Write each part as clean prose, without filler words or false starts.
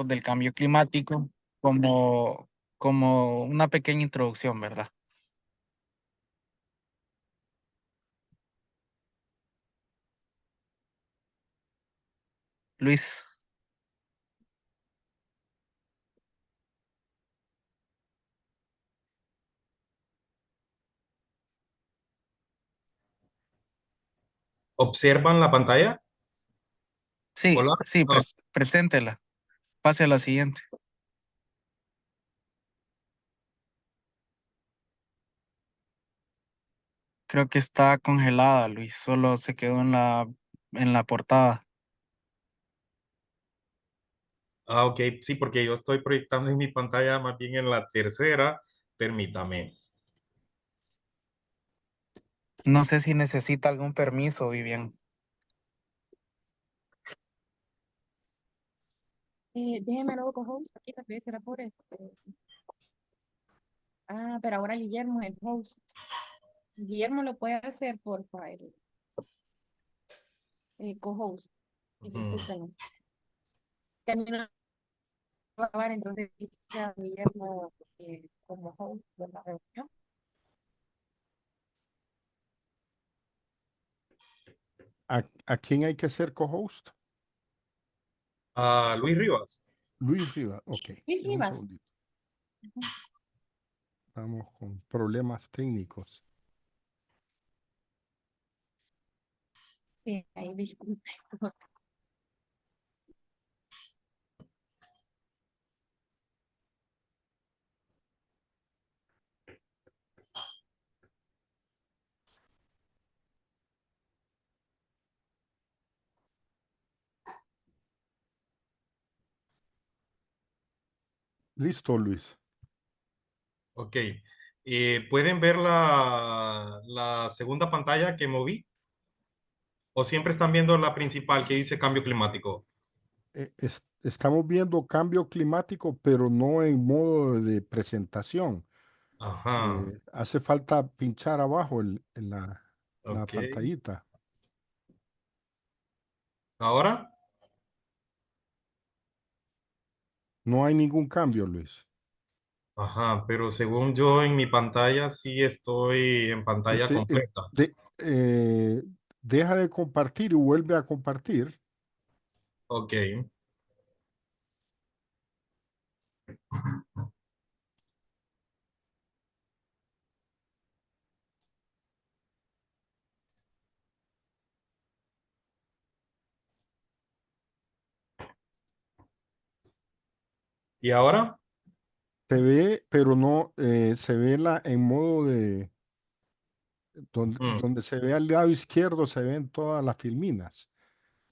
del cambio climático como una pequeña introducción, ¿verdad? Luis, ¿Observan la pantalla? sí, Hola. sí, Ah, preséntela. Pase a la siguiente. Creo que está congelada, Luis. Solo se quedó en la portada. ok, sí, porque yo estoy proyectando en mi pantalla más bien en la tercera. Permítame. No sé si necesita algún permiso, Vivian. Déjeme luego con host aquí también, será por esto. Pero ahora Guillermo es el host. Guillermo lo puede hacer por file, co-host. Y Ujú. discúlpenos. Que a mí no me va a grabar, entonces dice a Guillermo como host de la reunión. ¿A quién hay que ser co-host? Luis Rivas. Luis Rivas. Ok, Y dame un Rivas. segundito. Estamos con problemas técnicos. Sí, ahí disculpe. Listo, Luis. Ok. ¿Pueden ver la segunda pantalla que moví? ¿O siempre están viendo la principal que dice cambio climático? Estamos viendo cambio climático, pero no en modo de presentación. Ajá. Hace falta pinchar abajo en la Ok. pantallita. ¿Ahora? No hay ningún cambio, Luis. Ajá, pero según yo en mi pantalla sí estoy en pantalla Usted completa. deja de compartir y vuelve a compartir. Ok. ¿Y ahora? Se ve, pero no, se ve en modo de, Ujú. donde se ve al lado izquierdo, se ven todas las filminas.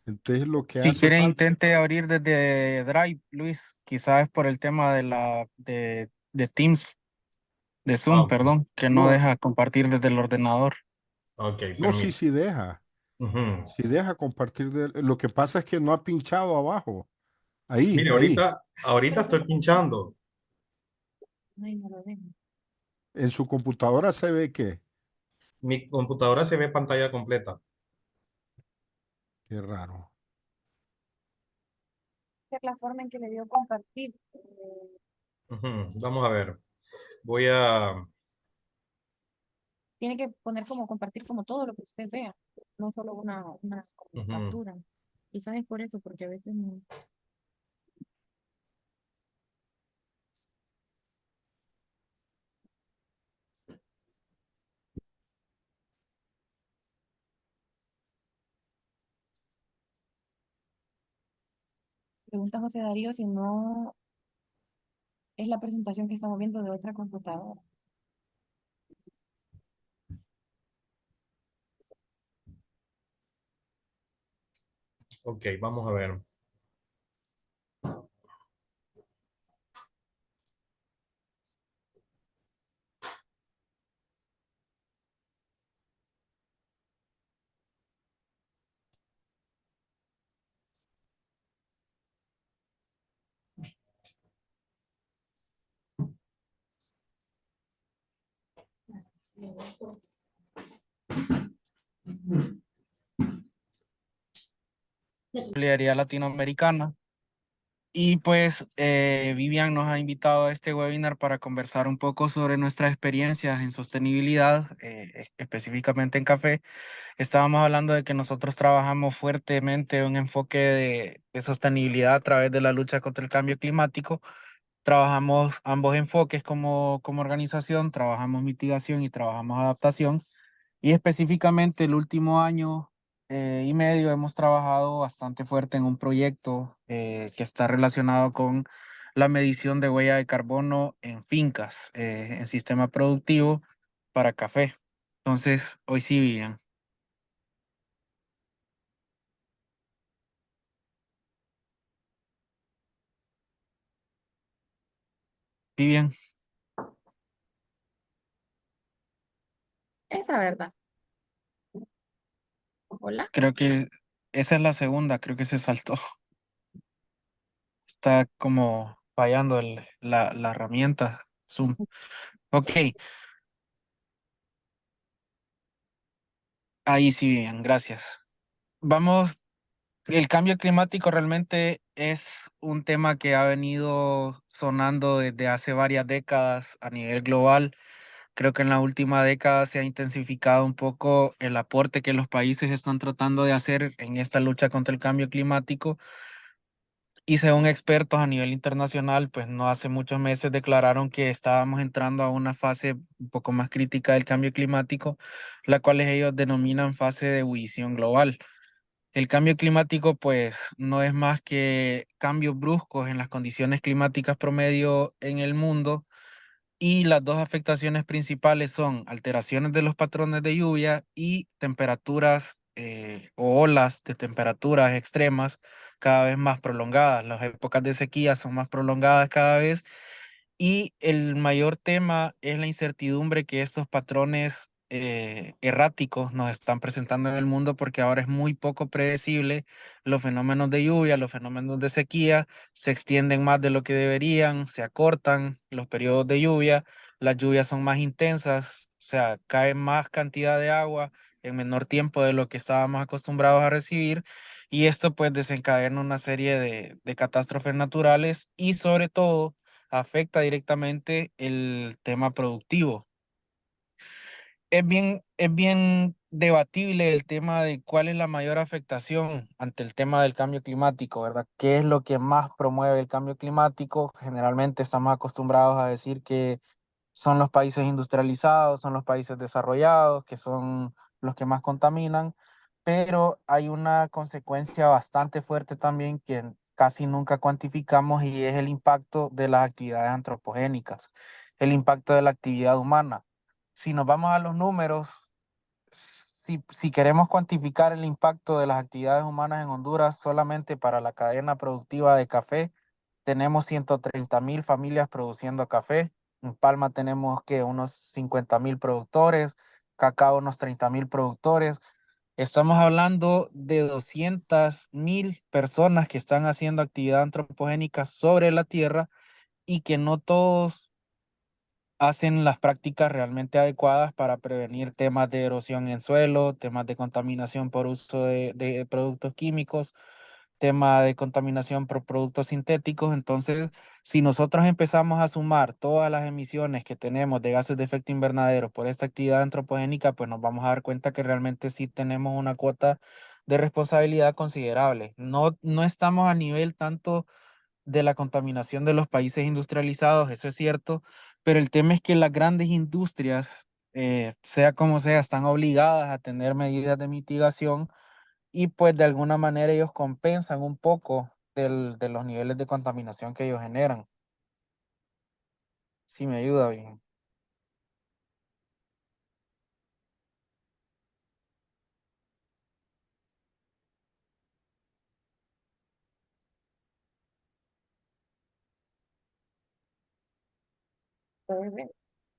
Entonces lo que Si hace quiere, falta, intente abrir desde Drive, Luis. Quizás es por el tema de Teams, de Ah, Zoom, ok. perdón, que no no, deja compartir desde el ordenador. Ok, no, sí, permítame. sí deja. Ujú. Si deja compartir, lo que pasa es que no ha pinchado abajo. Ahí, Mire, ahí. ahorita estoy pinchando. Ay, no lo dejo. En su computadora se ve que. Mi computadora se ve pantalla completa. Qué raro. Esa es la forma en que le dio compartir. Ujú. Vamos a ver. Voy a... Tiene que poner como compartir como todo lo que usted vea, no solo una como Ujú. captura. Quizás es por eso, porque a veces no. Pregunta José Darío si no es la presentación que estamos viendo de otra computadora. Ok, vamos a ver. Solidaridad Latinoamericana. Y pues Vivian nos ha invitado a este webinar para conversar un poco sobre nuestras experiencias en sostenibilidad, específicamente en café. Estábamos hablando de que nosotros trabajamos fuertemente un enfoque de sostenibilidad a través de la lucha contra el cambio climático. Trabajamos ambos enfoques como organización, trabajamos mitigación y trabajamos adaptación. Y específicamente el último año y medio hemos trabajado bastante fuerte en un proyecto que está relacionado con la medición de huella de carbono en fincas, en sistema productivo para café. Entonces, hoy sí, Vivian. Vivian, Esa verdad. Hola. creo que esa es la segunda, creo que se saltó. Está como fallando la herramienta Zoom. Ok, ahí sí, Vivian, gracias. Vamos. El cambio climático realmente es un tema que ha venido sonando desde hace varias décadas a nivel global. Creo que en la última década se ha intensificado un poco el aporte que los países están tratando de hacer en esta lucha contra el cambio climático. Y según expertos a nivel internacional, pues no hace muchos meses declararon que estábamos entrando a una fase un poco más crítica del cambio climático, la cual ellos denominan fase de ebullición global. El cambio climático, pues, no es más que cambios bruscos en las condiciones climáticas promedio en el mundo y las dos afectaciones principales son alteraciones de los patrones de lluvia y temperaturas o olas de temperaturas extremas cada vez más prolongadas. Las épocas de sequía son más prolongadas cada vez y el mayor tema es la incertidumbre que estos patrones erráticos nos están presentando en el mundo porque ahora es muy poco predecible los fenómenos de lluvia, los fenómenos de sequía, se extienden más de lo que deberían, se acortan los periodos de lluvia, las lluvias son más intensas, o sea, cae más cantidad de agua en menor tiempo de lo que estábamos acostumbrados a recibir. Y esto pues desencadena una serie de catástrofes naturales y sobre todo afecta directamente el tema productivo. Es bien debatible el tema de cuál es la mayor afectación ante el tema del cambio climático, ¿verdad? ¿Qué es lo que más promueve el cambio climático? Generalmente estamos acostumbrados a decir que son los países industrializados, son los países desarrollados, que son los que más contaminan, pero hay una consecuencia bastante fuerte también que casi nunca cuantificamos y es el impacto de las actividades antropogénicas, el impacto de la actividad humana. Si nos vamos a los números, si queremos cuantificar el impacto de las actividades humanas en Honduras solamente para la cadena productiva de café, tenemos 130.000 familias produciendo café. En Palma tenemos que unos 50.000 productores, cacao unos 30.000 productores. Estamos hablando de 200.000 personas que están haciendo actividad antropogénica sobre la tierra y que no todos hacen las prácticas realmente adecuadas para prevenir temas de erosión en suelo, temas de contaminación por uso de productos químicos, tema de contaminación por productos sintéticos. Entonces, si nosotros empezamos a sumar todas las emisiones que tenemos de gases de efecto invernadero por esta actividad antropogénica, pues nos vamos a dar cuenta que realmente sí tenemos una cuota de responsabilidad considerable. No estamos a nivel tanto de la contaminación de los países industrializados, eso es cierto, pero el tema es que las grandes industrias, sea como sea, están obligadas a tener medidas de mitigación y pues de alguna manera ellos compensan un poco de los niveles de contaminación que ellos generan. Sí, me ayuda bien. Puedes ver,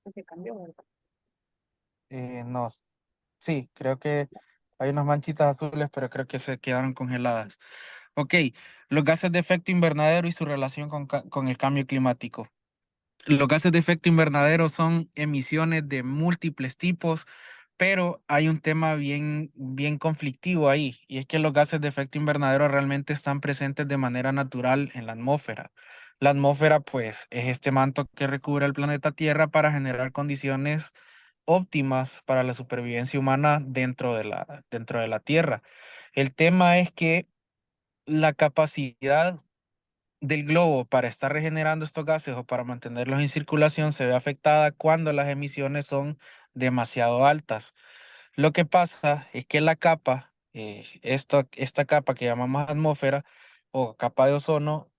porque cambió, ¿verdad? No, sí, creo que hay unas manchitas azules, pero creo que se quedaron congeladas. Ok, los gases de efecto invernadero y su relación con el cambio climático. Los gases de efecto invernadero son emisiones de múltiples tipos, Pero hay un tema bien conflictivo ahí, y es que los gases de efecto invernadero realmente están presentes de manera natural en la atmósfera. La atmósfera, pues, es este manto que recubre el planeta Tierra para generar condiciones óptimas para la supervivencia humana dentro de la Tierra. El tema es que la capacidad del globo para estar regenerando estos gases o para mantenerlos en circulación se ve afectada cuando las emisiones son demasiado altas. Lo que pasa es que la capa, esta capa que llamamos atmósfera o capa de ozono,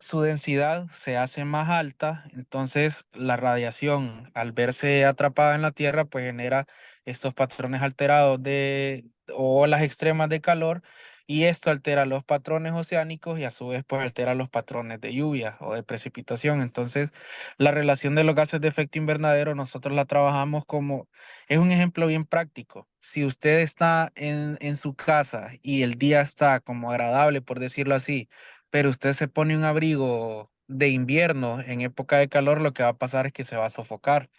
su densidad se hace más alta, entonces la radiación al verse atrapada en la Tierra pues genera estos patrones alterados o olas extremas de calor, y esto altera los patrones oceánicos y a su vez pues altera los patrones de lluvia o de precipitación. Entonces la relación de los gases de efecto invernadero nosotros la trabajamos como, es un ejemplo bien práctico. Si usted está en su casa y el día está como agradable, por decirlo así, pero usted se pone un abrigo de invierno en época de calor, lo que va a pasar es que se va a sofocar.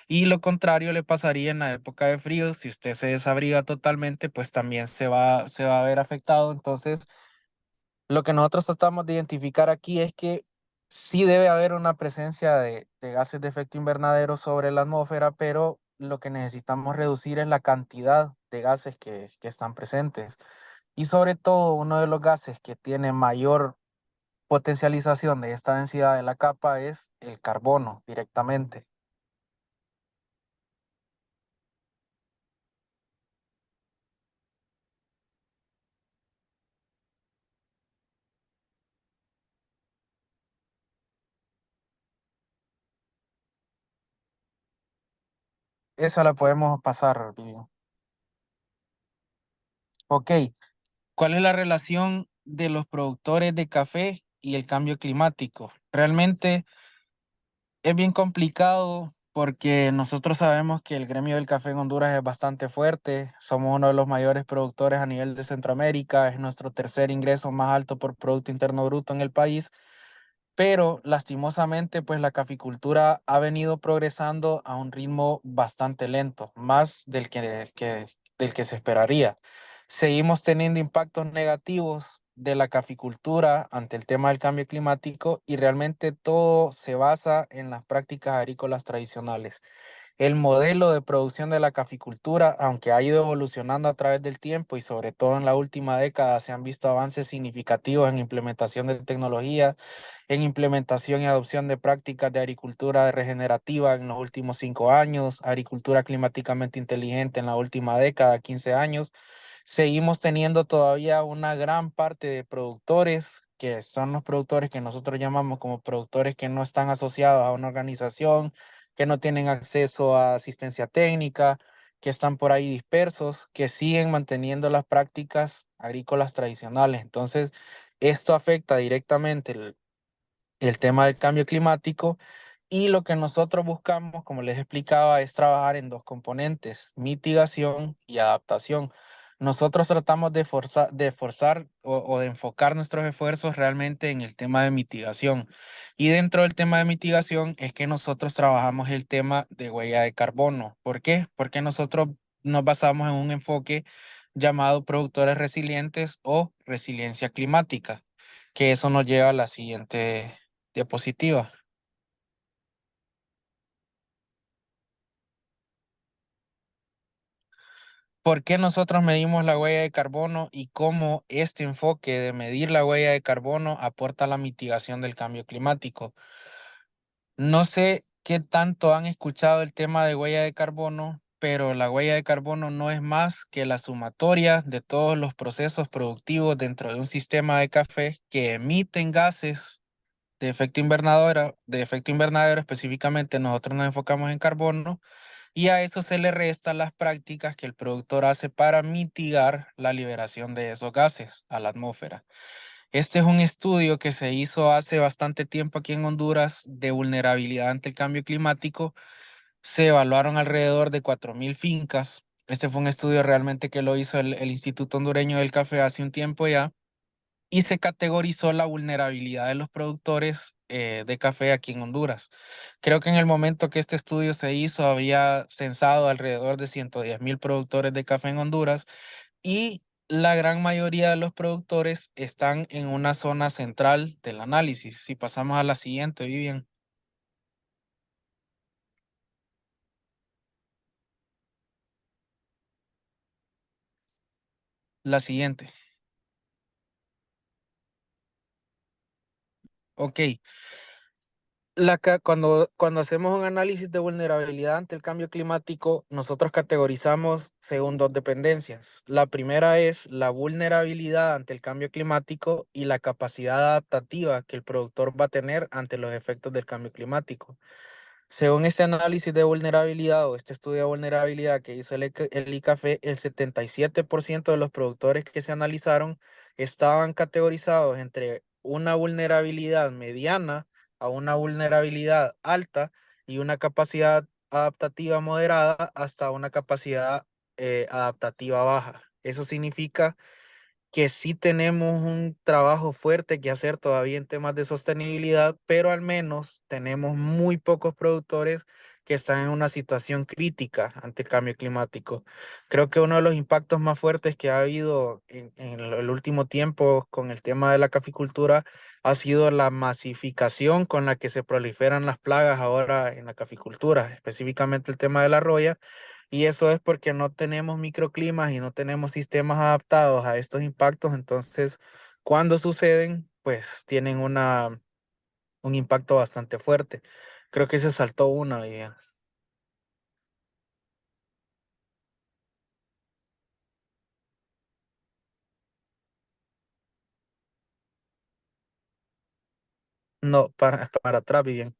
Y lo contrario le pasaría en la época de frío. Si usted se desabriga totalmente, pues también se va a ver afectado. Entonces, lo que nosotros tratamos de identificar aquí es que sí debe haber una presencia de gases de efecto invernadero sobre la atmósfera, pero lo que necesitamos reducir es la cantidad de gases que están presentes. Y sobre todo, uno de los gases que tiene mayor potencialización de esta densidad de la capa es el carbono directamente. Esa la podemos pasar, Vivian. Ok, ¿cuál es la relación de los productores de café y el cambio climático? Realmente es bien complicado porque nosotros sabemos que el gremio del café en Honduras es bastante fuerte. Somos uno de los mayores productores a nivel de Centroamérica. Es nuestro tercer ingreso más alto por Producto Interno Bruto en el país. Pero lastimosamente, pues la caficultura ha venido progresando a un ritmo bastante lento, más del que se esperaría. Seguimos teniendo impactos negativos de la caficultura ante el tema del cambio climático, y realmente todo se basa en las prácticas agrícolas tradicionales. El modelo de producción de la caficultura, aunque ha ido evolucionando a través del tiempo y sobre todo en la última década, se han visto avances significativos en implementación de tecnología, en implementación y adopción de prácticas de agricultura regenerativa en los últimos 5 años, agricultura climáticamente inteligente en la última década, 15 años. Seguimos teniendo todavía una gran parte de productores que son los productores que nosotros llamamos como productores que no están asociados a una organización, que no tienen acceso a asistencia técnica, que están por ahí dispersos, que siguen manteniendo las prácticas agrícolas tradicionales. Entonces, esto afecta directamente el tema del cambio climático, y lo que nosotros buscamos, como les explicaba, es trabajar en dos componentes: mitigación y adaptación. Nosotros tratamos de forzar o de enfocar nuestros esfuerzos realmente en el tema de mitigación. Y dentro del tema de mitigación es que nosotros trabajamos el tema de huella de carbono. ¿Por qué? Porque nosotros nos basamos en un enfoque llamado productores resilientes o resiliencia climática, que eso nos lleva a la siguiente diapositiva. ¿Por qué nosotros medimos la huella de carbono y cómo este enfoque de medir la huella de carbono aporta a la mitigación del cambio climático? No sé qué tanto han escuchado el tema de huella de carbono, pero la huella de carbono no es más que la sumatoria de todos los procesos productivos dentro de un sistema de café que emiten gases de efecto invernadero. Específicamente nosotros nos enfocamos en carbono, y a eso se le restan las prácticas que el productor hace para mitigar la liberación de esos gases a la atmósfera. Este es un estudio que se hizo hace bastante tiempo aquí en Honduras de vulnerabilidad ante el cambio climático. Se evaluaron alrededor de 4.000 fincas. Este fue un estudio realmente que lo hizo el Instituto Hondureño del Café hace un tiempo ya. y se categorizó la vulnerabilidad de los productores de café aquí en Honduras. Creo que en el momento que este estudio se hizo había censado alrededor de 110,000 productores de café en Honduras y la gran mayoría de los productores están en una zona central del análisis. Si pasamos a la siguiente, Vivian. La siguiente. Ok. Cuando hacemos un análisis de vulnerabilidad ante el cambio climático, nosotros categorizamos según dos dependencias. La primera es la vulnerabilidad ante el cambio climático y la capacidad adaptativa que el productor va a tener ante los efectos del cambio climático. Según este análisis de vulnerabilidad o este estudio de vulnerabilidad que hizo el ICAFE, el 77% de los productores que se analizaron estaban categorizados entre una vulnerabilidad mediana a una vulnerabilidad alta y una capacidad adaptativa moderada hasta una capacidad adaptativa baja. Eso significa que sí tenemos un trabajo fuerte que hacer todavía en temas de sostenibilidad, pero al menos tenemos muy pocos productores que están en una situación crítica ante el cambio climático. Creo que uno de los impactos más fuertes que ha habido en el último tiempo con el tema de la caficultura ha sido la masificación con la que se proliferan las plagas ahora en la caficultura, específicamente el tema de la roya, y eso es porque no tenemos microclimas y no tenemos sistemas adaptados a estos impactos. Entonces, cuando suceden, pues tienen un impacto bastante fuerte. Creo que se saltó una, Vivian. No, para atrás, Vivian.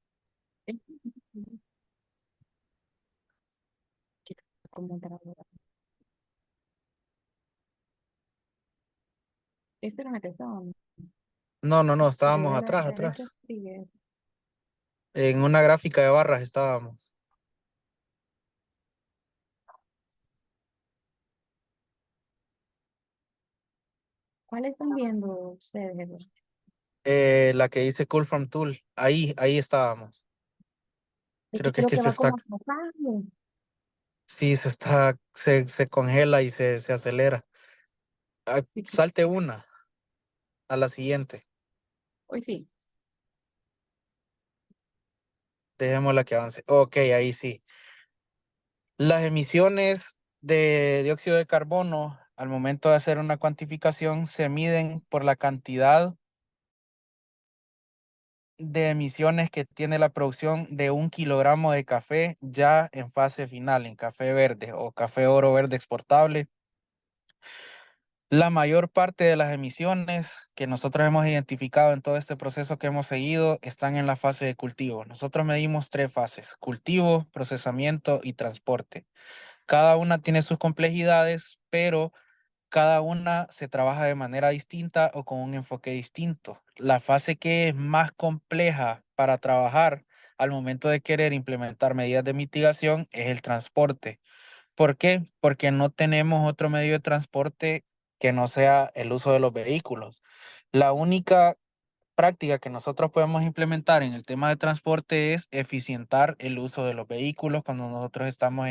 Como Esta era la que estábamos. No, no, no, Yo estábamos de la atrás, derecha atrás. sigue. En una gráfica de barras estábamos. ¿Cuál están viendo ustedes? La que dice Cool from Tool. Ahí estábamos. Es Creo que que es creo que que se va está, como pasando. sí, se congela y se acelera. Ah, Sí, sí. salte una a la siguiente. Hoy sí. Dejémosla que avance. Ok, ahí sí. Las emisiones de dióxido de carbono al momento de hacer una cuantificación se miden por la cantidad de emisiones que tiene la producción de 1 kilogramo de café ya en fase final, en café verde o café oro verde exportable. La mayor parte de las emisiones que nosotros hemos identificado en todo este proceso que hemos seguido están en la fase de cultivo. Nosotros medimos 3 fases: cultivo, procesamiento y transporte. Cada una tiene sus complejidades, pero cada una se trabaja de manera distinta o con un enfoque distinto. La fase que es más compleja para trabajar al momento de querer implementar medidas de mitigación es el transporte. ¿Por qué? Porque no tenemos otro medio de transporte que no sea el uso de los vehículos. La única práctica que nosotros podemos implementar en el tema de transporte es eficientar el uso de los vehículos cuando nosotros estamos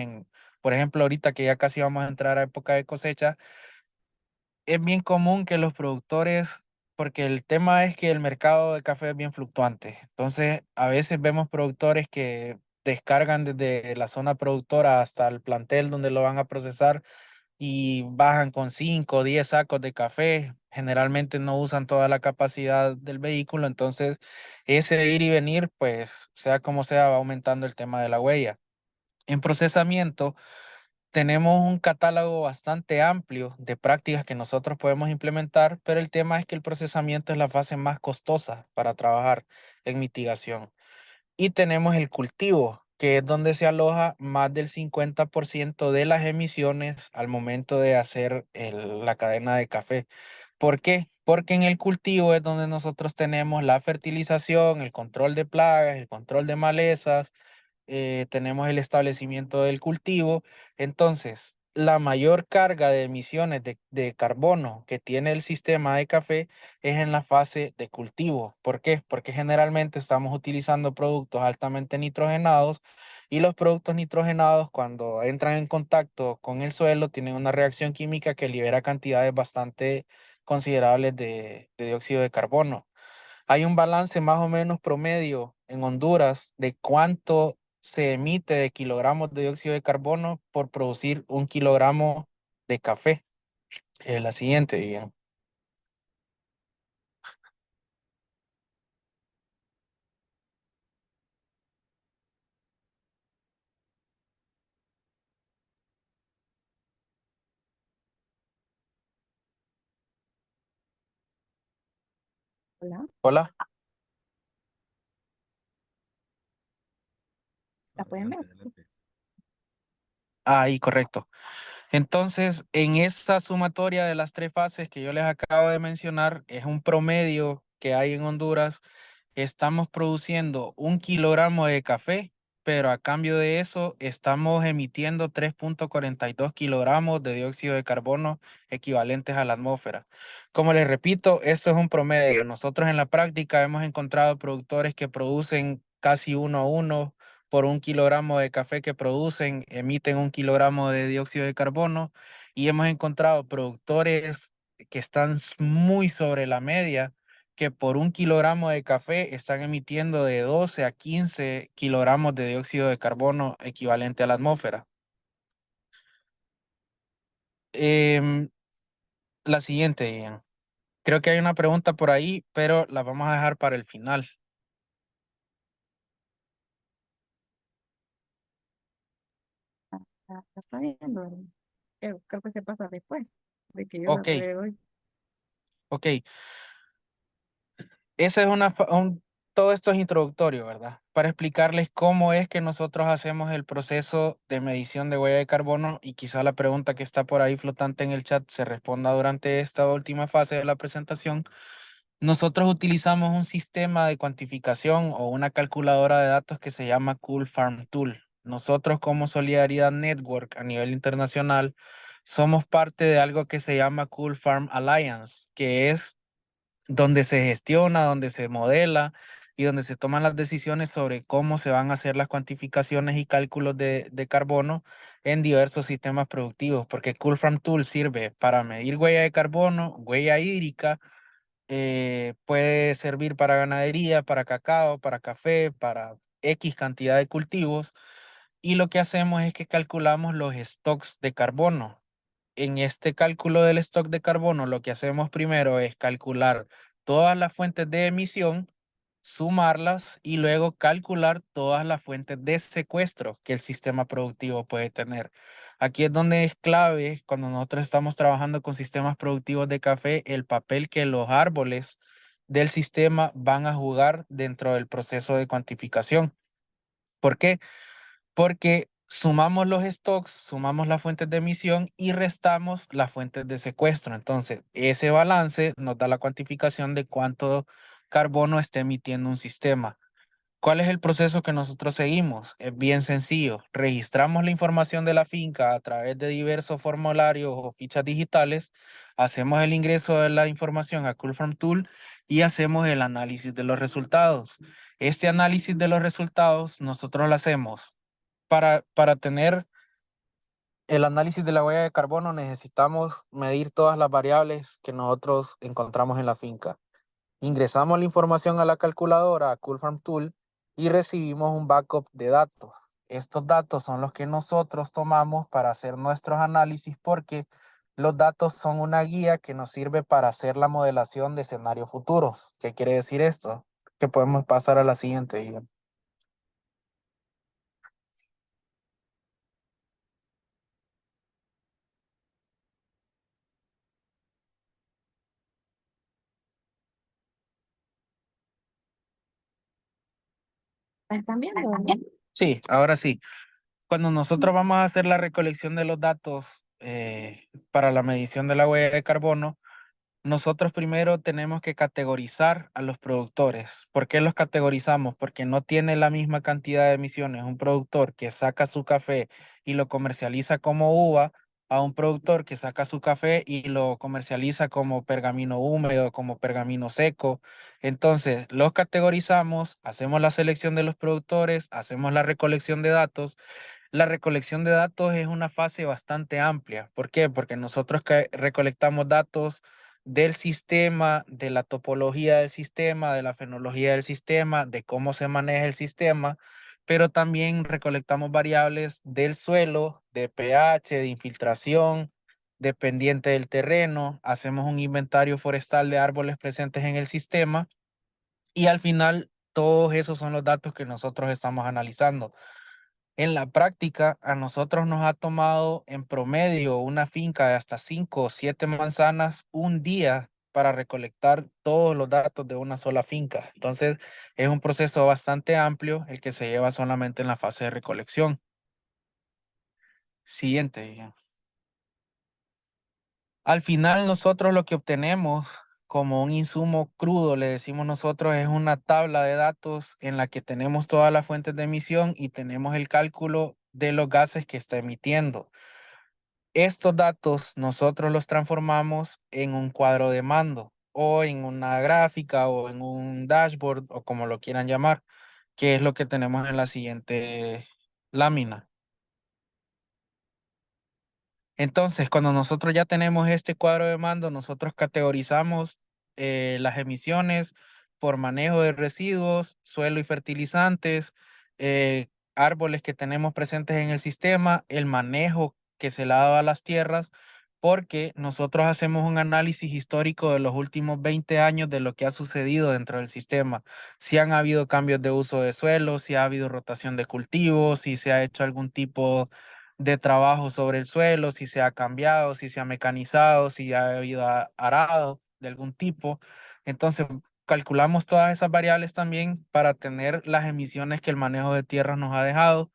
por ejemplo, ahorita que ya casi vamos a entrar a época de cosecha, es bien común que los productores, porque el tema es que el mercado de café es bien fluctuante. Entonces, a veces vemos productores que descargan desde la zona productora hasta el plantel donde lo van a procesar y bajan con 5 o 10 sacos de café. Generalmente no usan toda la capacidad del vehículo, entonces ese ir y venir, pues sea como sea, va aumentando el tema de la huella. En procesamiento, tenemos un catálogo bastante amplio de prácticas que nosotros podemos implementar, pero el tema es que el procesamiento es la fase más costosa para trabajar en mitigación. Y tenemos el cultivo, que es donde se aloja más del 50% de las emisiones al momento de hacer la cadena de café. ¿Por qué? Porque en el cultivo es donde nosotros tenemos la fertilización, el control de plagas, el control de malezas, tenemos el establecimiento del cultivo. Entonces, la mayor carga de emisiones de carbono que tiene el sistema de café es en la fase de cultivo. ¿Por qué? Porque generalmente estamos utilizando productos altamente nitrogenados y los productos nitrogenados cuando entran en contacto con el suelo tienen una reacción química que libera cantidades bastante considerables de dióxido de carbono. Hay un balance más o menos promedio en Honduras de cuánto se emite de kilogramos de dióxido de carbono por producir un kilogramo de café. La siguiente, Ian. Hola, Hola. ¿la pueden ver? Ahí, correcto. Entonces, en esta sumatoria de las tres fases que yo les acabo de mencionar, es un promedio que hay en Honduras. Estamos produciendo un kilogramo de café, pero a cambio de eso estamos emitiendo 3,42 kilogramos de dióxido de carbono equivalentes a la atmósfera. Como les repito, esto es un promedio. Nosotros en la práctica hemos encontrado productores que producen casi 1 a 1 por un kilogramo de café que producen, emiten un kilogramo de dióxido de carbono y hemos encontrado productores que están muy sobre la media, que por un kilogramo de café están emitiendo de 12 a 15 kilogramos de dióxido de carbono equivalente a la atmósfera. Em, la siguiente, Ian. Creo que hay una pregunta por ahí, pero la vamos a dejar para el final. La está viendo. Creo que se pasa después de que yo la Ok, doy. ok. Esa es todo esto es introductorio, ¿verdad? Para explicarles cómo es que nosotros hacemos el proceso de medición de huella de carbono y quizá la pregunta que está por ahí flotante en el chat se responda durante esta última fase de la presentación. Nosotros utilizamos un sistema de cuantificación o una calculadora de datos que se llama Cool Farm Tool. Nosotros como Solidaridad Network a nivel internacional somos parte de algo que se llama Cool Farm Alliance, que es donde se gestiona, donde se modela y donde se toman las decisiones sobre cómo se van a hacer las cuantificaciones y cálculos de carbono en diversos sistemas productivos, porque Cool Farm Tool sirve para medir huella de carbono, huella hídrica, puede servir para ganadería, para cacao, para café, para X cantidad de cultivos, y lo que hacemos es que calculamos los stocks de carbono. En este cálculo del stock de carbono, lo que hacemos primero es calcular todas las fuentes de emisión, sumarlas y luego calcular todas las fuentes de secuestro que el sistema productivo puede tener. Aquí es donde es clave cuando nosotros estamos trabajando con sistemas productivos de café, el papel que los árboles del sistema van a jugar dentro del proceso de cuantificación. ¿Por qué? Porque sumamos los stocks, sumamos las fuentes de emisión y restamos las fuentes de secuestro. Entonces, ese balance nos da la cuantificación de cuánto carbono está emitiendo un sistema. ¿Cuál es el proceso que nosotros seguimos? Es bien sencillo. Registramos la información de la finca a través de diversos formularios o fichas digitales, hacemos el ingreso de la información a Cool Farm Tool y hacemos el análisis de los resultados. Este análisis de los resultados nosotros lo hacemos para tener el análisis de la huella de carbono necesitamos medir todas las variables que nosotros encontramos en la finca. Ingresamos la información a la calculadora, a Cool Farm Tool, y recibimos un backup de datos. Estos datos son los que nosotros tomamos para hacer nuestros análisis porque los datos son una guía que nos sirve para hacer la modelación de escenarios futuros. ¿Qué quiere decir esto? Que podemos pasar a la siguiente, Ian. ¿La están viendo? Sí, ahora sí. Cuando nosotros vamos a hacer la recolección de los datos para la medición de la huella de carbono, nosotros primero tenemos que categorizar a los productores. ¿Por qué los categorizamos? Porque no tiene la misma cantidad de emisiones un productor que saca su café y lo comercializa como uva a un productor que saca su café y lo comercializa como pergamino húmedo, como pergamino seco. Entonces, los categorizamos, hacemos la selección de los productores, hacemos la recolección de datos. La recolección de datos es una fase bastante amplia. ¿Por qué? Porque nosotros recolectamos datos del sistema, de la topología del sistema, de la fenología del sistema, de cómo se maneja el sistema, pero también recolectamos variables del suelo, de pH, de infiltración, dependiente del terreno. Hacemos un inventario forestal de árboles presentes en el sistema y al final todos esos son los datos que nosotros estamos analizando. En la práctica, a nosotros nos ha tomado en promedio una finca de hasta 5 o 7 manzanas un día para recolectar todos los datos de una sola finca. Entonces, es un proceso bastante amplio el que se lleva solamente en la fase de recolección. Siguiente. Al final, nosotros lo que obtenemos como un insumo crudo, le decimos nosotros, es una tabla de datos en la que tenemos todas las fuentes de emisión y tenemos el cálculo de los gases que está emitiendo. Estos datos nosotros los transformamos en un cuadro de mando o en una gráfica o en un dashboard o como lo quieran llamar, que es lo que tenemos en la siguiente lámina. Entonces, cuando nosotros ya tenemos este cuadro de mando, nosotros categorizamos las emisiones por manejo de residuos, suelo y fertilizantes, árboles que tenemos presentes en el sistema, el manejo que se le ha dado a las tierras, porque nosotros hacemos un análisis histórico de los últimos 20 años de lo que ha sucedido dentro del sistema. Si han habido cambios de uso de suelo, si ha habido rotación de cultivos, si se ha hecho algún tipo de trabajo sobre el suelo, si se ha cambiado, si se ha mecanizado, si ha habido arado de algún tipo. Entonces, calculamos todas esas variables también para tener las emisiones que el manejo de tierras nos ha dejado,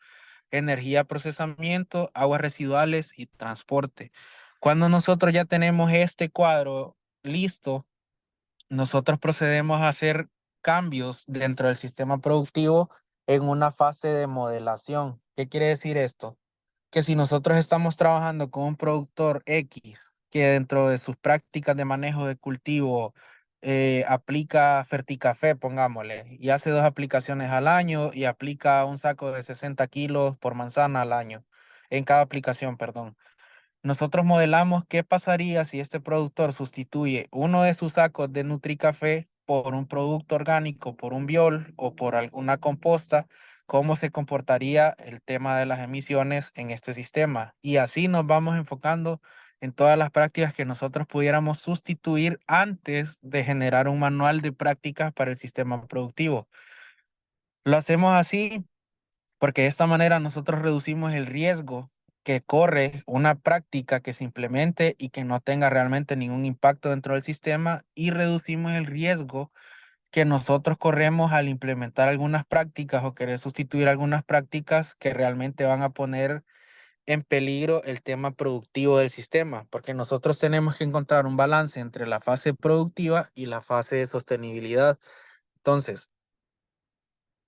energía, procesamiento, aguas residuales y transporte. Cuando nosotros ya tenemos este cuadro listo, nosotros procedemos a hacer cambios dentro del sistema productivo en una fase de modelación. ¿Qué quiere decir esto? Que si nosotros estamos trabajando con un productor X que dentro de sus prácticas de manejo de cultivo aplica Ferticafé, pongámosle, y hace 2 aplicaciones al año y aplica un saco de 60 kilos por manzana al año, en cada aplicación, perdón. Nosotros modelamos qué pasaría si este productor sustituye uno de sus sacos de NutriCafé por un producto orgánico, por un biol o por alguna composta, cómo se comportaría el tema de las emisiones en este sistema. Y así nos vamos enfocando en todas las prácticas que nosotros pudiéramos sustituir antes de generar un manual de prácticas para el sistema productivo. Lo hacemos así porque de esta manera nosotros reducimos el riesgo que corre una práctica que se implemente y que no tenga realmente ningún impacto dentro del sistema y reducimos el riesgo que nosotros corremos al implementar algunas prácticas o querer sustituir algunas prácticas que realmente van a poner en peligro el tema productivo del sistema, porque nosotros tenemos que encontrar un balance entre la fase productiva y la fase de sostenibilidad. Entonces,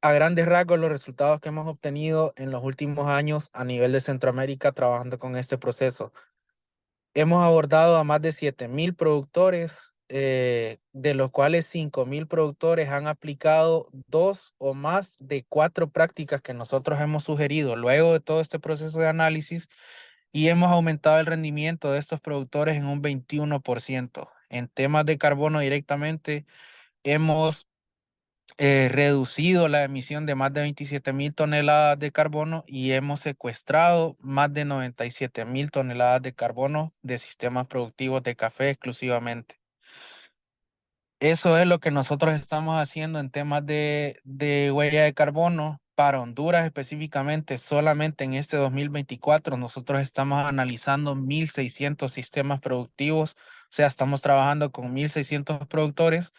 a grandes rasgos, los resultados que hemos obtenido en los últimos años a nivel de Centroamérica trabajando con este proceso. Hemos abordado a más de 7,000 productores, de los cuales 5,000 productores han aplicado 2 o más de 4 prácticas que nosotros hemos sugerido luego de todo este proceso de análisis y hemos aumentado el rendimiento de estos productores en un 21%. En temas de carbono directamente, hemos reducido la emisión de más de 27,000 toneladas de carbono y hemos secuestrado más de 97,000 toneladas de carbono de sistemas productivos de café exclusivamente. Eso es lo que nosotros estamos haciendo en temas de huella de carbono. Para Honduras específicamente, solamente en este 2024, nosotros estamos analizando 1,600 sistemas productivos, o sea, estamos trabajando con 1,600 productores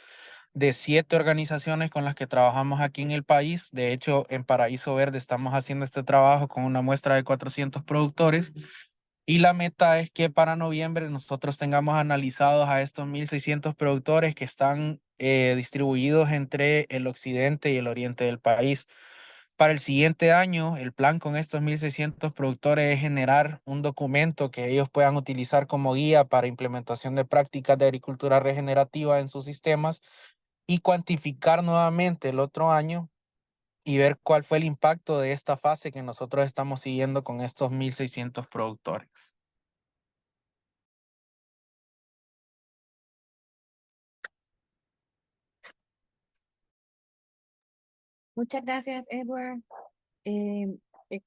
de 7 organizaciones con las que trabajamos aquí en el país. De hecho, en Paraíso Verde estamos haciendo este trabajo con una muestra de 400 productores y la meta es que para noviembre nosotros tengamos analizados a estos 1,600 productores que están distribuidos entre el occidente y el oriente del país. Para el siguiente año, el plan con estos 1.600 productores es generar un documento que ellos puedan utilizar como guía para implementación de prácticas de agricultura regenerativa en sus sistemas y cuantificar nuevamente el otro año y ver cuál fue el impacto de esta fase que nosotros estamos siguiendo con estos 1.600 productores. Muchas gracias, Edward. Eh,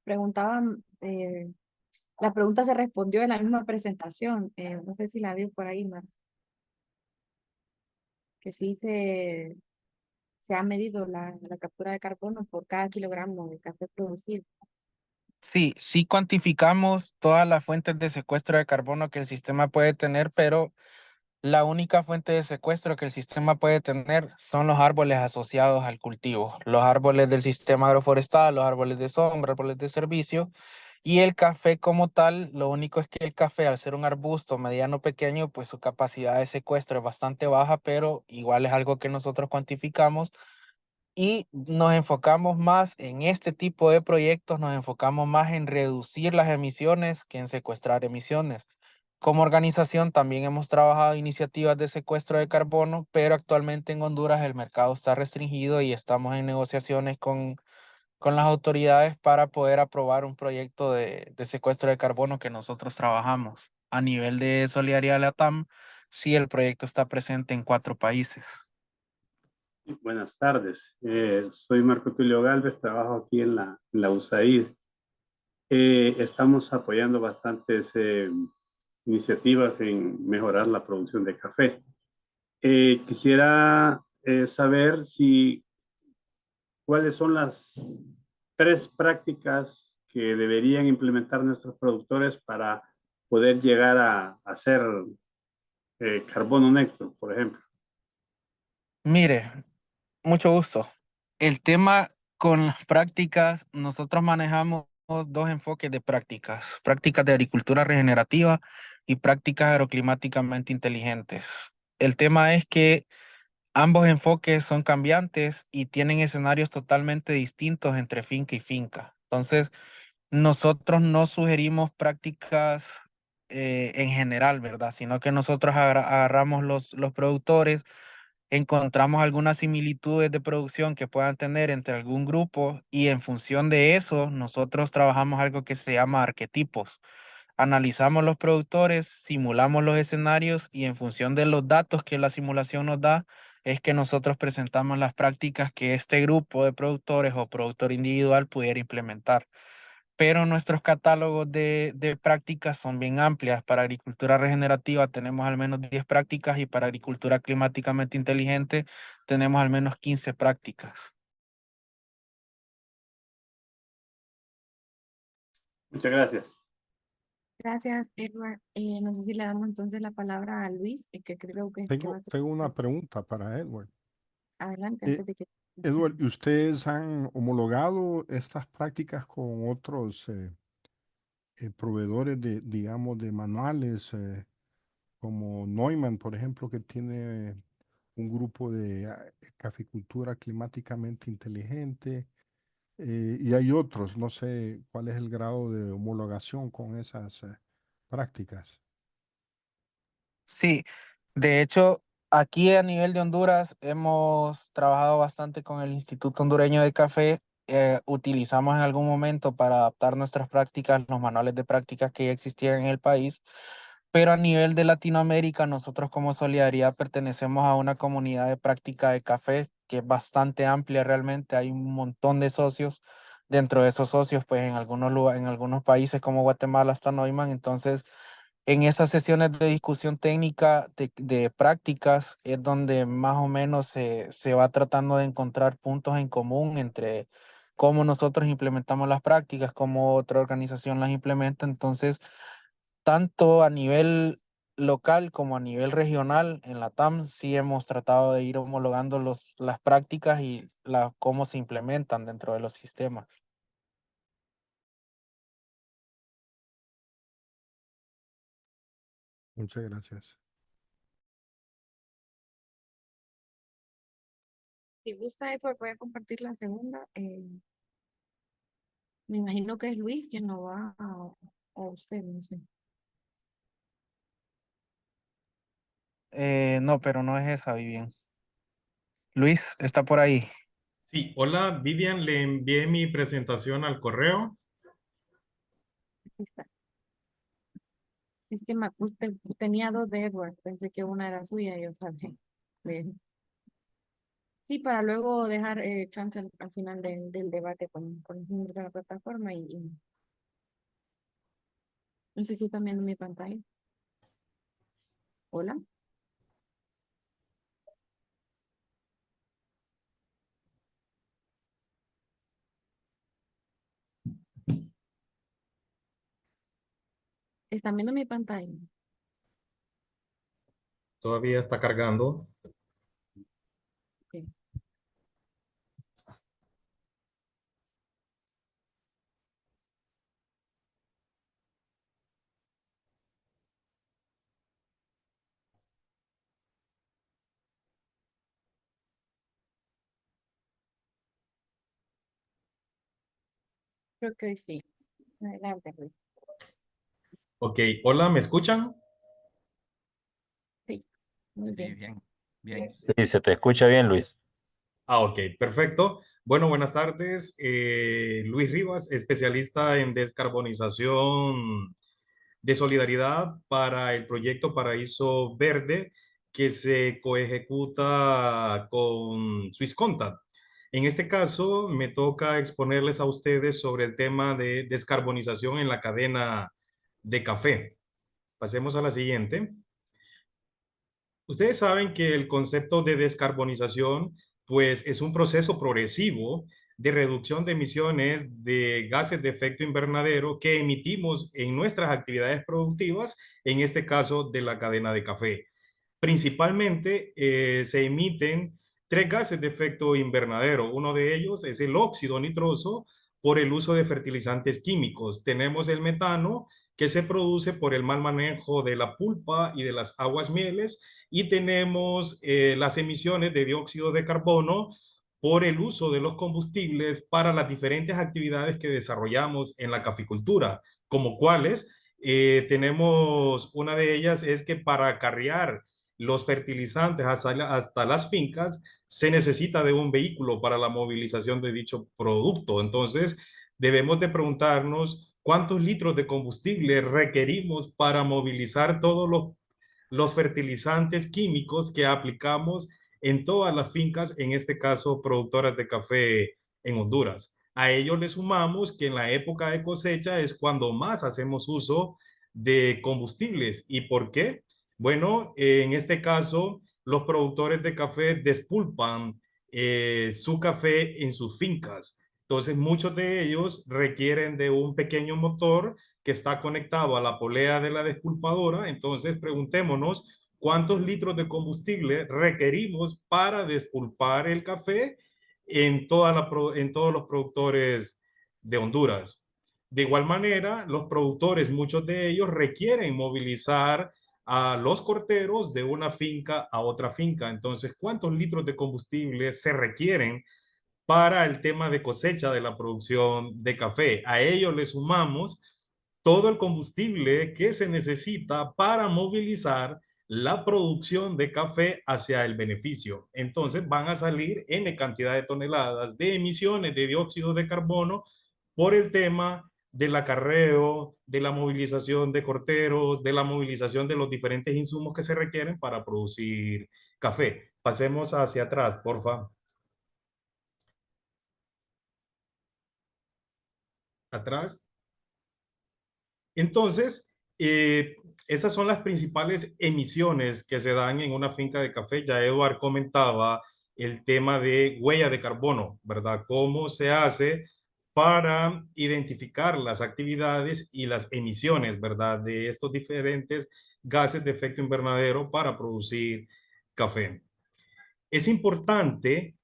preguntaban, la pregunta se respondió en la misma presentación. No sé si la vio por ahí, Mar, que sí se ha medido la captura de carbono por cada kilogramo de café producido. Sí, sí cuantificamos todas las fuentes de secuestro de carbono que el sistema puede tener, pero la única fuente de secuestro que el sistema puede tener son los árboles asociados al cultivo, los árboles del sistema agroforestal, los árboles de sombra, árboles de servicio, y el café como tal, lo único es que el café, al ser un arbusto mediano pequeño, pues su capacidad de secuestro es bastante baja, pero igual es algo que nosotros cuantificamos y nos enfocamos más en este tipo de proyectos, nos enfocamos más en reducir las emisiones que en secuestrar emisiones. Como organización también hemos trabajado iniciativas de secuestro de carbono, pero actualmente en Honduras el mercado está restringido y estamos en negociaciones con las autoridades para poder aprobar un proyecto de secuestro de carbono que nosotros trabajamos. A nivel de Solidaridad Latam, sí, el proyecto está presente en 4 países. Buenas tardes, soy Marco Tulio Galvez, trabajo aquí en la USAID. Estamos apoyando bastantes iniciativas en mejorar la producción de café. Quisiera saber cuáles son las 3 prácticas que deberían implementar nuestros productores para poder llegar a hacer carbono neto, por ejemplo. Mire, mucho gusto. El tema con las prácticas, nosotros manejamos 2 enfoques de prácticas, prácticas de agricultura regenerativa y prácticas agroclimáticamente inteligentes. El tema es que ambos enfoques son cambiantes y tienen escenarios totalmente distintos entre finca y finca. Entonces, nosotros no sugerimos prácticas en general, ¿verdad? Sino que nosotros agarramos los productores, encontramos algunas similitudes de producción que puedan tener entre algún grupo y en función de eso nosotros trabajamos algo que se llama arquetipos. Analizamos los productores, simulamos los escenarios y en función de los datos que la simulación nos da es que nosotros presentamos las prácticas que este grupo de productores o productor individual pudiera implementar, pero nuestros catálogos de prácticas son bien amplias. Para agricultura regenerativa tenemos al menos 10 prácticas y para agricultura climáticamente inteligente tenemos al menos 15 prácticas. Muchas gracias. Gracias, Edward. No sé si le damos entonces la palabra a Luis, que creo que va a ser. Tengo una pregunta para Edward. Adelante, Eh, antes de que. Edward, ¿y ustedes han homologado estas prácticas con otros proveedores de, digamos, de manuales, como Neumann, por ejemplo, que tiene un grupo de caficultura climáticamente inteligente? Y hay otros, no sé cuál es el grado de homologación con esas prácticas. Sí, de hecho, aquí a nivel de Honduras hemos trabajado bastante con el Instituto Hondureño de Café. Utilizamos en algún momento para adaptar nuestras prácticas los manuales de prácticas que ya existían en el país, pero a nivel de Latinoamérica, nosotros como Solidaridad pertenecemos a una comunidad de práctica de café que es bastante amplia realmente. Hay un montón de socios. Dentro de esos socios, pues en algunos en algunos países como Guatemala está Neumann. Entonces, en esas sesiones de discusión técnica de prácticas es donde más o menos se va tratando de encontrar puntos en común entre cómo nosotros implementamos las prácticas, cómo otra organización las implementa. Entonces, tanto a nivel local como a nivel regional en la TAM, sí hemos tratado de ir homologando las prácticas y cómo se implementan dentro de los sistemas. Muchas gracias. Si gusta, Edward, voy a compartir la segunda. Me imagino que es Luis quien lo va a usted, no sé. No, pero no es esa, Vivian. Luis, ¿está por ahí? Sí, hola Vivian, le envié mi presentación al correo. Aquí está. Es que usted tenía dos de Edward, pensé que una era suya y otra de- Sí, para luego dejar chance al final del debate con los miembros de la plataforma y no sé si están viendo mi pantalla. Hola. ¿Están viendo mi pantalla? Todavía está cargando. Ok. Creo que sí. Adelante, Luis. Ok, hola, ¿me escuchan? Sí, muy Sí, bien. bien, bien. Sí, se te escucha bien, Luis. Ah, ok, perfecto. Bueno, buenas tardes. Luis Rivas, especialista en descarbonización de solidaridad para el proyecto Paraíso Verde que se coejecuta con Swisscontact. En este caso, me toca exponerles a ustedes sobre el tema de descarbonización en la cadena de café. Pasemos a la siguiente. Ustedes saben que el concepto de descarbonización, pues, es un proceso progresivo de reducción de emisiones de gases de efecto invernadero que emitimos en nuestras actividades productivas, en este caso de la cadena de café. Principalmente se emiten tres gases de efecto invernadero. Uno de ellos es el óxido nitroso por el uso de fertilizantes químicos. Tenemos el metano que se produce por el mal manejo de la pulpa y de las aguas mieles y tenemos las emisiones de dióxido de carbono por el uso de los combustibles para las diferentes actividades que desarrollamos en la caficultura, como cuáles tenemos una de ellas es que para acarrear los fertilizantes hasta las fincas se necesita de un vehículo para la movilización de dicho producto. Entonces, debemos de preguntarnos cuántos litros de combustible requerimos para movilizar todos los fertilizantes químicos que aplicamos en todas las fincas, en este caso productoras de café en Honduras. A ello le sumamos que en la época de cosecha es cuando más hacemos uso de combustibles. ¿Y por qué? Bueno, en este caso, los productores de café despulpan su café en sus fincas. Entonces, muchos de ellos requieren de un pequeño motor que está conectado a la polea de la despulpadora. Entonces, preguntémonos cuántos litros de combustible requerimos para despulpar el café en todos los productores de Honduras. De igual manera, los productores, muchos de ellos requieren movilizar a los corteros de una finca a otra finca. Entonces, ¿cuántos litros de combustible se requieren para el tema de cosecha de la producción de café? A ello le sumamos todo el combustible que se necesita para movilizar la producción de café hacia el beneficio. Entonces van a salir N cantidad de toneladas de emisiones de dióxido de carbono por el tema del acarreo, de la movilización de corteros, de la movilización de los diferentes insumos que se requieren para producir café. Pasemos hacia atrás, por favor. Atrás. Entonces, esas son las principales emisiones que se dan en una finca de café. Ya Eduard comentaba el tema de huella de carbono, ¿verdad? ¿Cómo se hace para identificar las actividades y las emisiones, ¿verdad? De estos diferentes gases de efecto invernadero para producir café. Es importante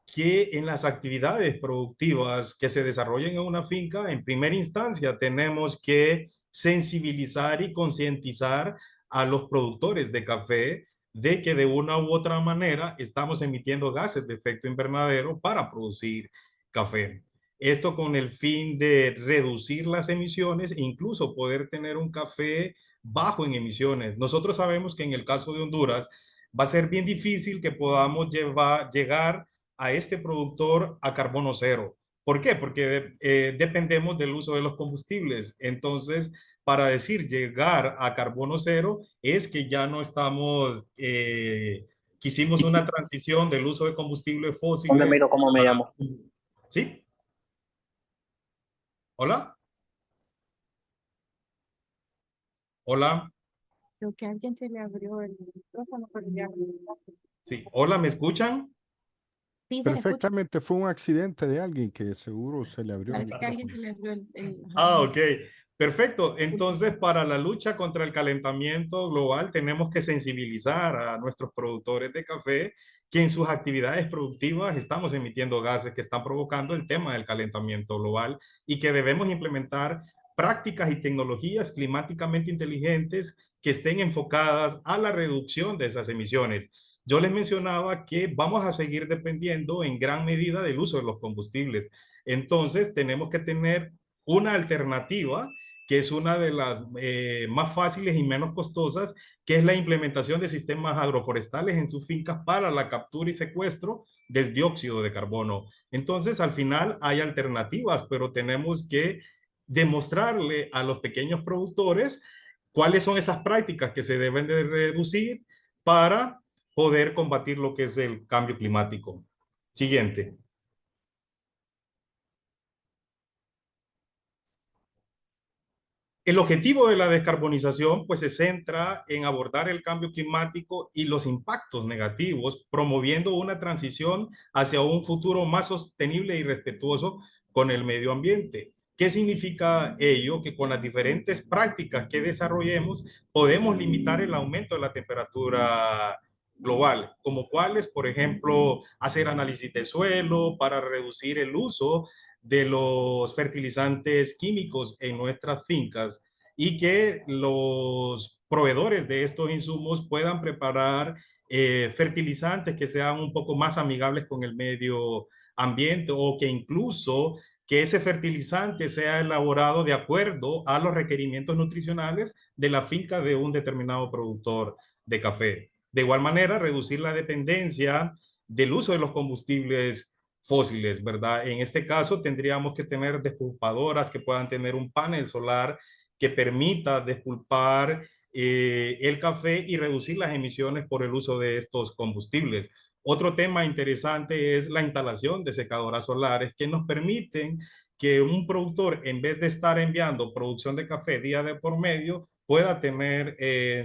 que en las actividades productivas que se desarrollen en una finca, en primera instancia tenemos que sensibilizar y concientizar a los productores de café de que de una u otra manera estamos emitiendo gases de efecto invernadero para producir café. Esto con el fin de reducir las emisiones e incluso poder tener un café bajo en emisiones. Nosotros sabemos que en el caso de Honduras va a ser bien difícil que podamos llegar a este productor a carbono cero. ¿Por qué? Porque dependemos del uso de los combustibles. Entonces, para decir llegar a carbono cero es que ya no estamos, que hicimos una transición del uso de combustibles ¿Dónde fósiles miro cómo me para... llamo? ¿Sí? ¿Hola? ¿Hola? Creo que a alguien se le abrió el micrófono, pero ya. Sí. ¿Hola? ¿Me escuchan? Sí, se le escucha. Perfectamente, fue un accidente de alguien que seguro se le abrió el Parece que a alguien se micrófono. le abrió ajá. Ah, ok. Perfecto. Entonces, para la lucha contra el calentamiento global, tenemos que sensibilizar a nuestros productores de café que en sus actividades productivas estamos emitiendo gases que están provocando el tema del calentamiento global y que debemos implementar prácticas y tecnologías climáticamente inteligentes que estén enfocadas a la reducción de esas emisiones. Yo les mencionaba que vamos a seguir dependiendo en gran medida del uso de los combustibles. Entonces, tenemos que tener una alternativa que es una de las más fáciles y menos costosas, que es la implementación de sistemas agroforestales en sus fincas para la captura y secuestro del dióxido de carbono. Entonces, al final hay alternativas, pero tenemos que demostrarle a los pequeños productores cuáles son esas prácticas que se deben de reducir para poder combatir lo que es el cambio climático. Siguiente. El objetivo de la descarbonización pues se centra en abordar el cambio climático y los impactos negativos, promoviendo una transición hacia un futuro más sostenible y respetuoso con el medio ambiente. ¿Qué significa ello? Que con las diferentes prácticas que desarrollemos podemos limitar el aumento de la temperatura global, como cuáles, por ejemplo, hacer análisis de suelo para reducir el uso de los fertilizantes químicos en nuestras fincas y que los proveedores de estos insumos puedan preparar fertilizantes que sean un poco más amigables con el medio ambiente o que incluso que ese fertilizante sea elaborado de acuerdo a los requerimientos nutricionales de la finca de un determinado productor de café. De igual manera, reducir la dependencia del uso de los combustibles fósiles, ¿verdad? En este caso tendríamos que tener despulpadoras que puedan tener un panel solar que permita despulpar el café y reducir las emisiones por el uso de estos combustibles. Otro tema interesante es la instalación de secadoras solares que nos permiten que un productor, en vez de estar enviando producción de café día de por medio, pueda tener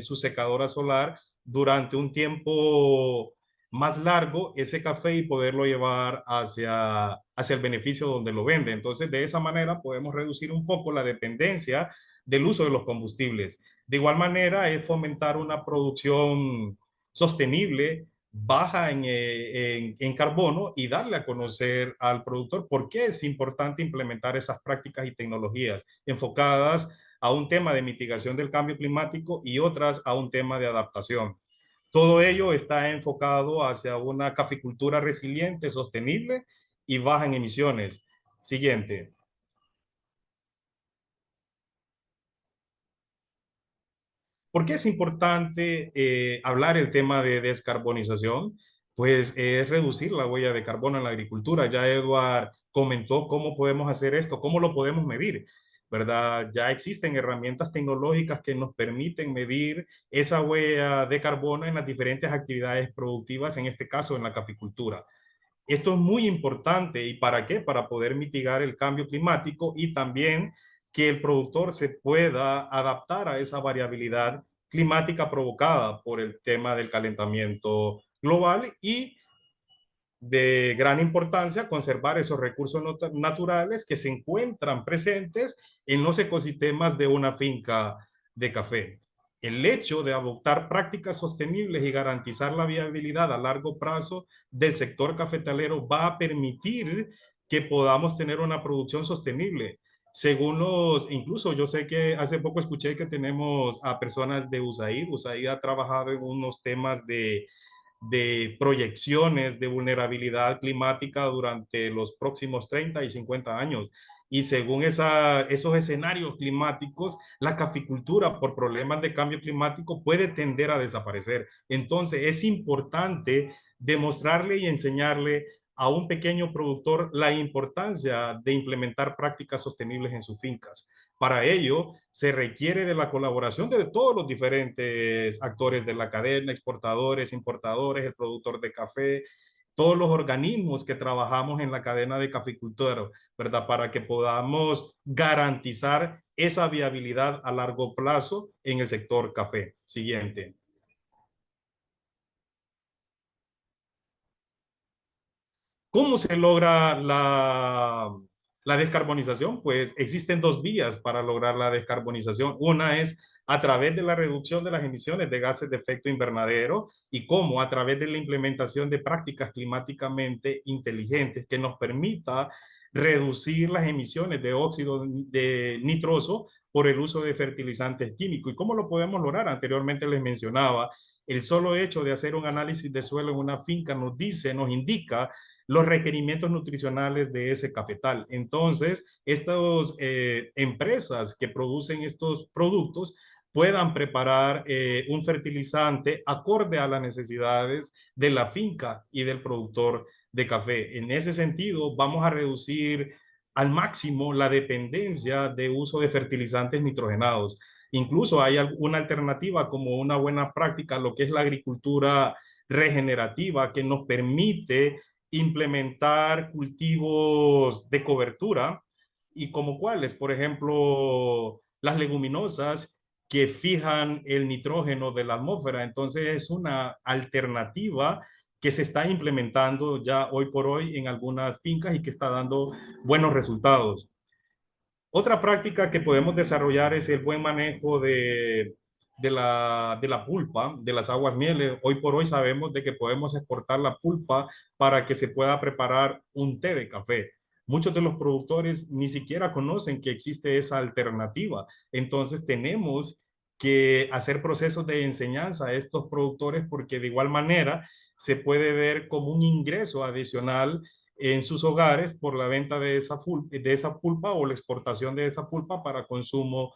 su secadora solar durante un tiempo más largo ese café y poderlo llevar hacia el beneficio donde lo vende. Entonces, de esa manera podemos reducir un poco la dependencia del uso de los combustibles. De igual manera, es fomentar una producción sostenible, baja en carbono y darle a conocer al productor por qué es importante implementar esas prácticas y tecnologías enfocadas a un tema de mitigación del cambio climático y otras a un tema de adaptación. Todo ello está enfocado hacia una caficultura resiliente, sostenible y baja en emisiones. Siguiente. ¿Por qué es importante hablar el tema de descarbonización? Pues es reducir la huella de carbono en la agricultura. Ya Eduard comentó cómo podemos hacer esto, cómo lo podemos medir, ¿verdad? Ya existen herramientas tecnológicas que nos permiten medir esa huella de carbono en las diferentes actividades productivas, en este caso en la caficultura. Esto es muy importante. ¿Y para qué? Para poder mitigar el cambio climático y también que el productor se pueda adaptar a esa variabilidad climática provocada por el tema del calentamiento global y de gran importancia conservar esos recursos naturales que se encuentran presentes en los ecosistemas de una finca de café. El hecho de adoptar prácticas sostenibles y garantizar la viabilidad a largo plazo del sector cafetalero va a permitir que podamos tener una producción sostenible. Según incluso yo sé que hace poco escuché que tenemos a personas de USAID. USAID ha trabajado en unos temas de proyecciones de vulnerabilidad climática durante los próximos 30 y 50 años. Y según esos escenarios climáticos, la caficultura por problemas de cambio climático puede tender a desaparecer. Entonces es importante demostrarle y enseñarle a un pequeño productor la importancia de implementar prácticas sostenibles en sus fincas. Para ello, se requiere de la colaboración de todos los diferentes actores de la cadena, exportadores, importadores, el productor de café, todos los organismos que trabajamos en la cadena de caficultura, ¿verdad? Para que podamos garantizar esa viabilidad a largo plazo en el sector café. Siguiente. ¿Cómo se logra la descarbonización? Pues existen dos vías para lograr la descarbonización. Una es a través de la reducción de las emisiones de gases de efecto invernadero y cómo a través de la implementación de prácticas climáticamente inteligentes que nos permita reducir las emisiones de óxido de nitroso por el uso de fertilizantes químicos. ¿Y cómo lo podemos lograr? Anteriormente les mencionaba, el solo hecho de hacer un análisis de suelo en una finca nos indica los requerimientos nutricionales de ese cafetal. Entonces, estas empresas que producen estos productos puedan preparar un fertilizante acorde a las necesidades de la finca y del productor de café. En ese sentido, vamos a reducir al máximo la dependencia de uso de fertilizantes nitrogenados. Incluso hay una alternativa como una buena práctica, lo que es la agricultura regenerativa, que nos permite implementar cultivos de cobertura y como cuáles, por ejemplo, las leguminosas que fijan el nitrógeno de la atmósfera. Entonces es una alternativa que se está implementando ya hoy por hoy en algunas fincas y que está dando buenos resultados. Otra práctica que podemos desarrollar es el buen manejo de la pulpa, de las aguas mieles. Hoy por hoy sabemos de que podemos exportar la pulpa para que se pueda preparar un té de café. Muchos de los productores ni siquiera conocen que existe esa alternativa. Entonces tenemos que hacer procesos de enseñanza a estos productores porque de igual manera se puede ver como un ingreso adicional en sus hogares por la venta de esa pulpa o la exportación de esa pulpa para consumo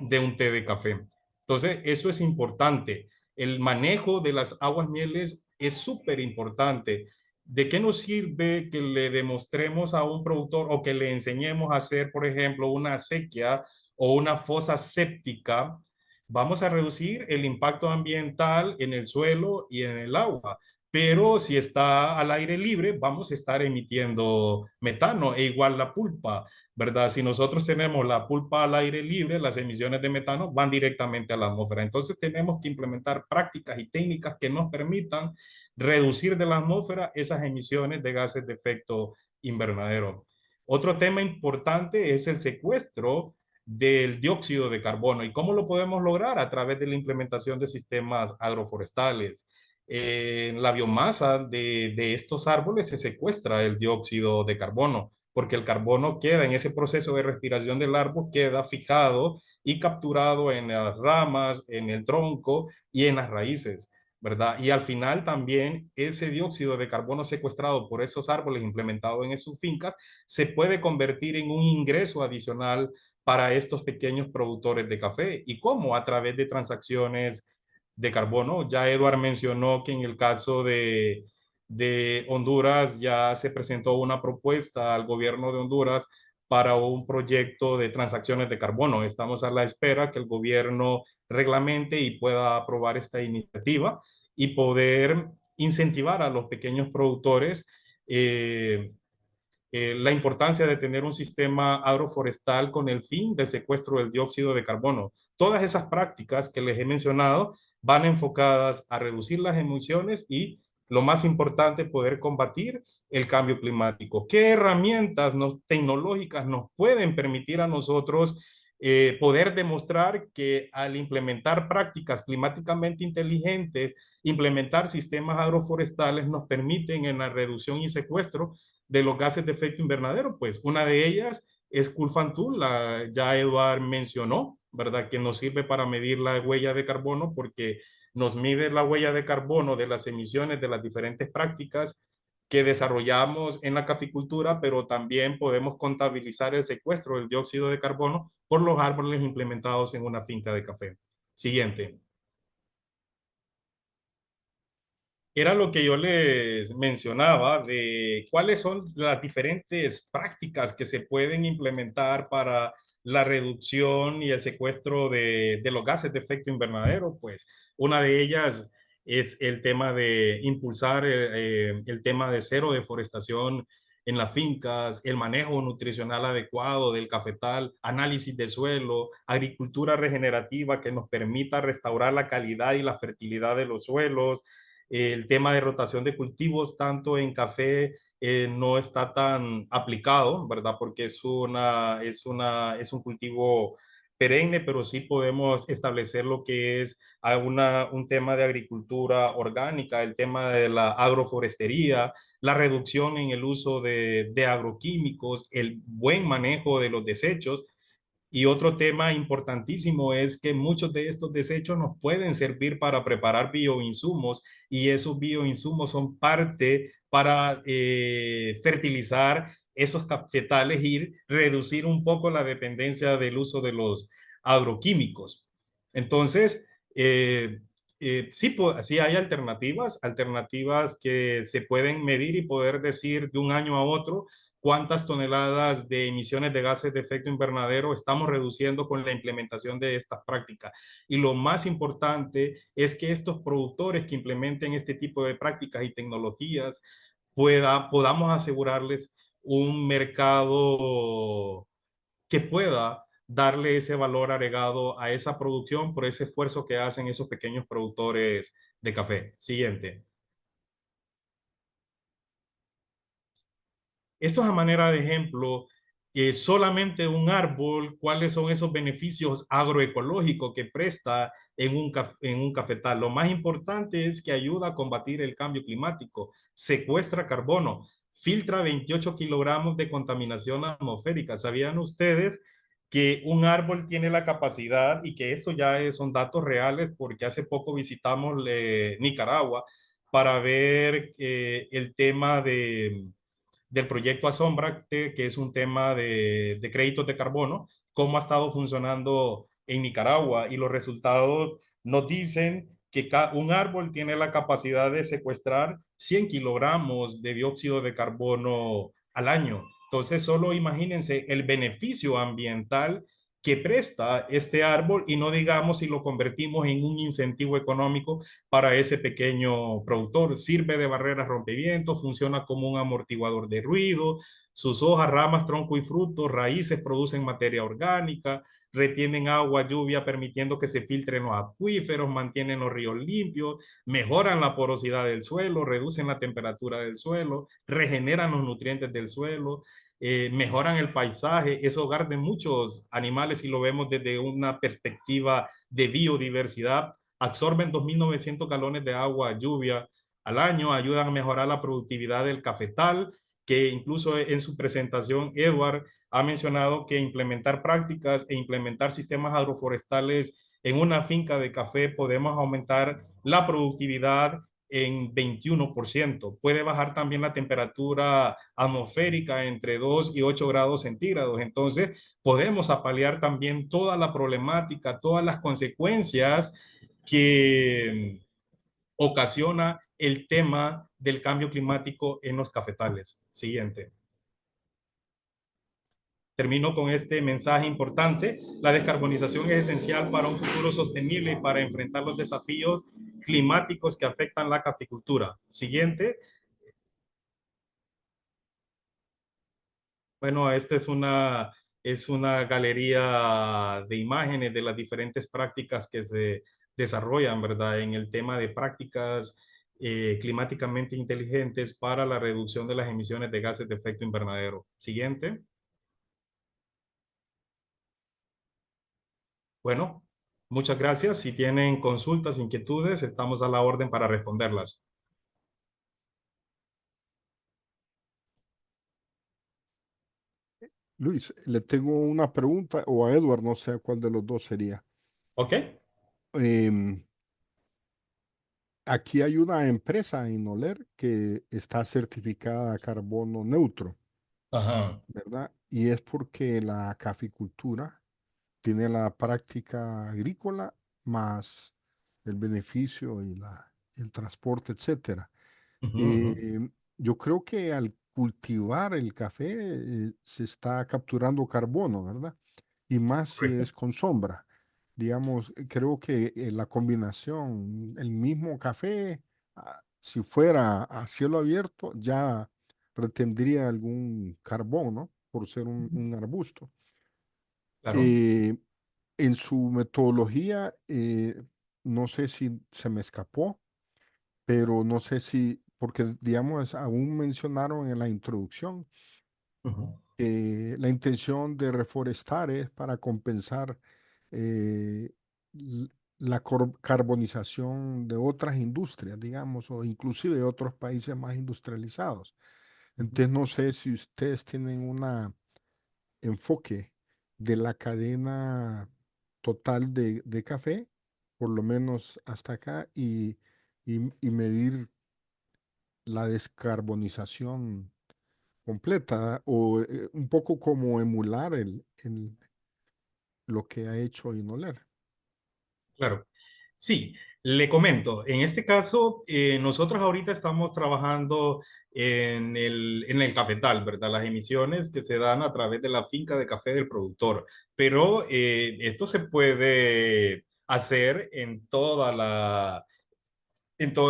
de un té de café. Entonces, eso es importante. El manejo de las aguas mieles es súper importante. ¿De qué nos sirve que le demostremos a un productor o que le enseñemos a hacer, por ejemplo, una acequia o una fosa séptica? Vamos a reducir el impacto ambiental en el suelo y en el agua, pero si está al aire libre, vamos a estar emitiendo metano e igual la pulpa, ¿verdad? Si nosotros tenemos la pulpa al aire libre, las emisiones de metano van directamente a la atmósfera. Entonces tenemos que implementar prácticas y técnicas que nos permitan reducir de la atmósfera esas emisiones de gases de efecto invernadero. Otro tema importante es el secuestro del dióxido de carbono. ¿Y cómo lo podemos lograr? A través de la implementación de sistemas agroforestales. En la biomasa de estos árboles se secuestra el dióxido de carbono, porque el carbono queda en ese proceso de respiración del árbol, queda fijado y capturado en las ramas, en el tronco y en las raíces, ¿verdad? Y al final también ese dióxido de carbono secuestrado por esos árboles implementados en sus fincas se puede convertir en un ingreso adicional para estos pequeños productores de café. ¿Y cómo? A través de transacciones de carbono. Ya Eduard mencionó que en el caso de Honduras ya se presentó una propuesta al gobierno de Honduras para un proyecto de transacciones de carbono. Estamos a la espera que el gobierno reglamente y pueda aprobar esta iniciativa y poder incentivar a los pequeños productores la importancia de tener un sistema agroforestal con el fin del secuestro del dióxido de carbono. Todas esas prácticas que les he mencionado van enfocadas a reducir las emisiones y, lo más importante, poder combatir el cambio climático. ¿Qué herramientas tecnológicas nos pueden permitir a nosotros poder demostrar que al implementar prácticas climáticamente inteligentes, implementar sistemas agroforestales nos permiten en la reducción y secuestro de los gases de efecto invernadero? Pues una de ellas es Coolfantool, ya Eduard mencionó, ¿verdad? Que nos sirve para medir la huella de carbono porque nos mide la huella de carbono de las emisiones de las diferentes prácticas que desarrollamos en la caficultura, pero también podemos contabilizar el secuestro del dióxido de carbono por los árboles implementados en una finca de café. Siguiente. Era lo que yo les mencionaba de cuáles son las diferentes prácticas que se pueden implementar para la reducción y el secuestro de los gases de efecto invernadero. Pues una de ellas es el tema de impulsar el tema de cero deforestación en las fincas, el manejo nutricional adecuado del cafetal, análisis de suelo, agricultura regenerativa que nos permita restaurar la calidad y la fertilidad de los suelos, el tema de rotación de cultivos, tanto en café, no está tan aplicado, ¿verdad? Porque es un cultivo perenne, pero sí podemos establecer lo que es un tema de agricultura orgánica, el tema de la agroforestería, la reducción en el uso de agroquímicos, el buen manejo de los desechos. Y otro tema importantísimo es que muchos de estos desechos nos pueden servir para preparar bioinsumos y esos bioinsumos son parte para fertilizar esos cafetales y reducir un poco la dependencia del uso de los agroquímicos. Entonces, sí, sí hay alternativas que se pueden medir y poder decir de un año a otro cuántas toneladas de emisiones de gases de efecto invernadero estamos reduciendo con la implementación de estas prácticas. Y lo más importante es que estos productores que implementen este tipo de prácticas y tecnologías podamos asegurarles un mercado que pueda darle ese valor agregado a esa producción por ese esfuerzo que hacen esos pequeños productores de café. Siguiente. Esto es a manera de ejemplo, solamente un árbol, cuáles son esos beneficios agroecológicos que presta en un cafetal. Lo más importante es que ayuda a combatir el cambio climático, secuestra carbono, filtra 28 kilogramos de contaminación atmosférica. ¿Sabían ustedes que un árbol tiene la capacidad, y que esto ya son datos reales porque hace poco visitamos Nicaragua para ver el tema del proyecto Asombra, que es un tema de créditos de carbono, cómo ha estado funcionando en Nicaragua y los resultados nos dicen que un árbol tiene la capacidad de secuestrar 100 kilogramos de dióxido de carbono al año. Entonces, solo imagínense el beneficio ambiental que presta este árbol y no digamos si lo convertimos en un incentivo económico para ese pequeño productor. Sirve de barrera rompevientos, funciona como un amortiguador de ruido, sus hojas, ramas, tronco y frutos, raíces producen materia orgánica, retienen agua, lluvia, permitiendo que se filtren los acuíferos, mantienen los ríos limpios, mejoran la porosidad del suelo, reducen la temperatura del suelo, regeneran los nutrientes del suelo, mejoran el paisaje, es hogar de muchos animales si lo vemos desde una perspectiva de biodiversidad, absorben 2.900 galones de agua lluvia al año, ayudan a mejorar la productividad del cafetal, que incluso en su presentación Edward ha mencionado que implementar prácticas e implementar sistemas agroforestales en una finca de café podemos aumentar la productividad en 21%. Puede bajar también la temperatura atmosférica entre 2 y 8 grados centígrados. Entonces, podemos apalear también toda la problemática, todas las consecuencias que ocasiona el tema del cambio climático en los cafetales. Siguiente. Termino con este mensaje importante. La descarbonización es esencial para un futuro sostenible y para enfrentar los desafíos climáticos que afectan la caficultura. Siguiente. Bueno, esta es una galería de imágenes de las diferentes prácticas que se desarrollan, ¿verdad? En el tema de prácticas climáticamente inteligentes para la reducción de las emisiones de gases de efecto invernadero. Siguiente. Bueno, muchas gracias. Si tienen consultas, inquietudes, estamos a la orden para responderlas. Luis, le tengo una pregunta, o a Edward, no sé cuál de los dos sería. ¿Ok? Em, aquí hay una empresa, Inoler, que está certificada a carbono neutro, Ajá. ¿verdad? Y es porque la caficultura tiene la práctica agrícola más el beneficio y el transporte, etcétera. Ujú, ujú. Yo creo que al cultivar el café se está capturando carbono, ¿verdad? Y más si Correcto. es con sombra. Digamos, creo que la combinación, el mismo café, si fuera a cielo abierto, ya retendría algún carbón, ¿no? Por ser un arbusto. Claro. Eh, en su metodología, no sé si se me escapó, pero no sé si, porque digamos, aún mencionaron en la introducción Ujú, que la intención de reforestar es para compensar eh, la carbonización de otras industrias, digamos, o inclusive de otros países más industrializados. ujú. Entonces, no sé si ustedes tienen un enfoque de la cadena total de café, por lo menos hasta acá, y medir la descarbonización completa o un poco como emular lo que ha hecho Inoler. Claro. Sí, le comento. En este caso, nosotros ahorita estamos trabajando en el cafetal, ¿verdad? Las emisiones que se dan a través de la finca de café del productor. Pero esto se puede hacer en todos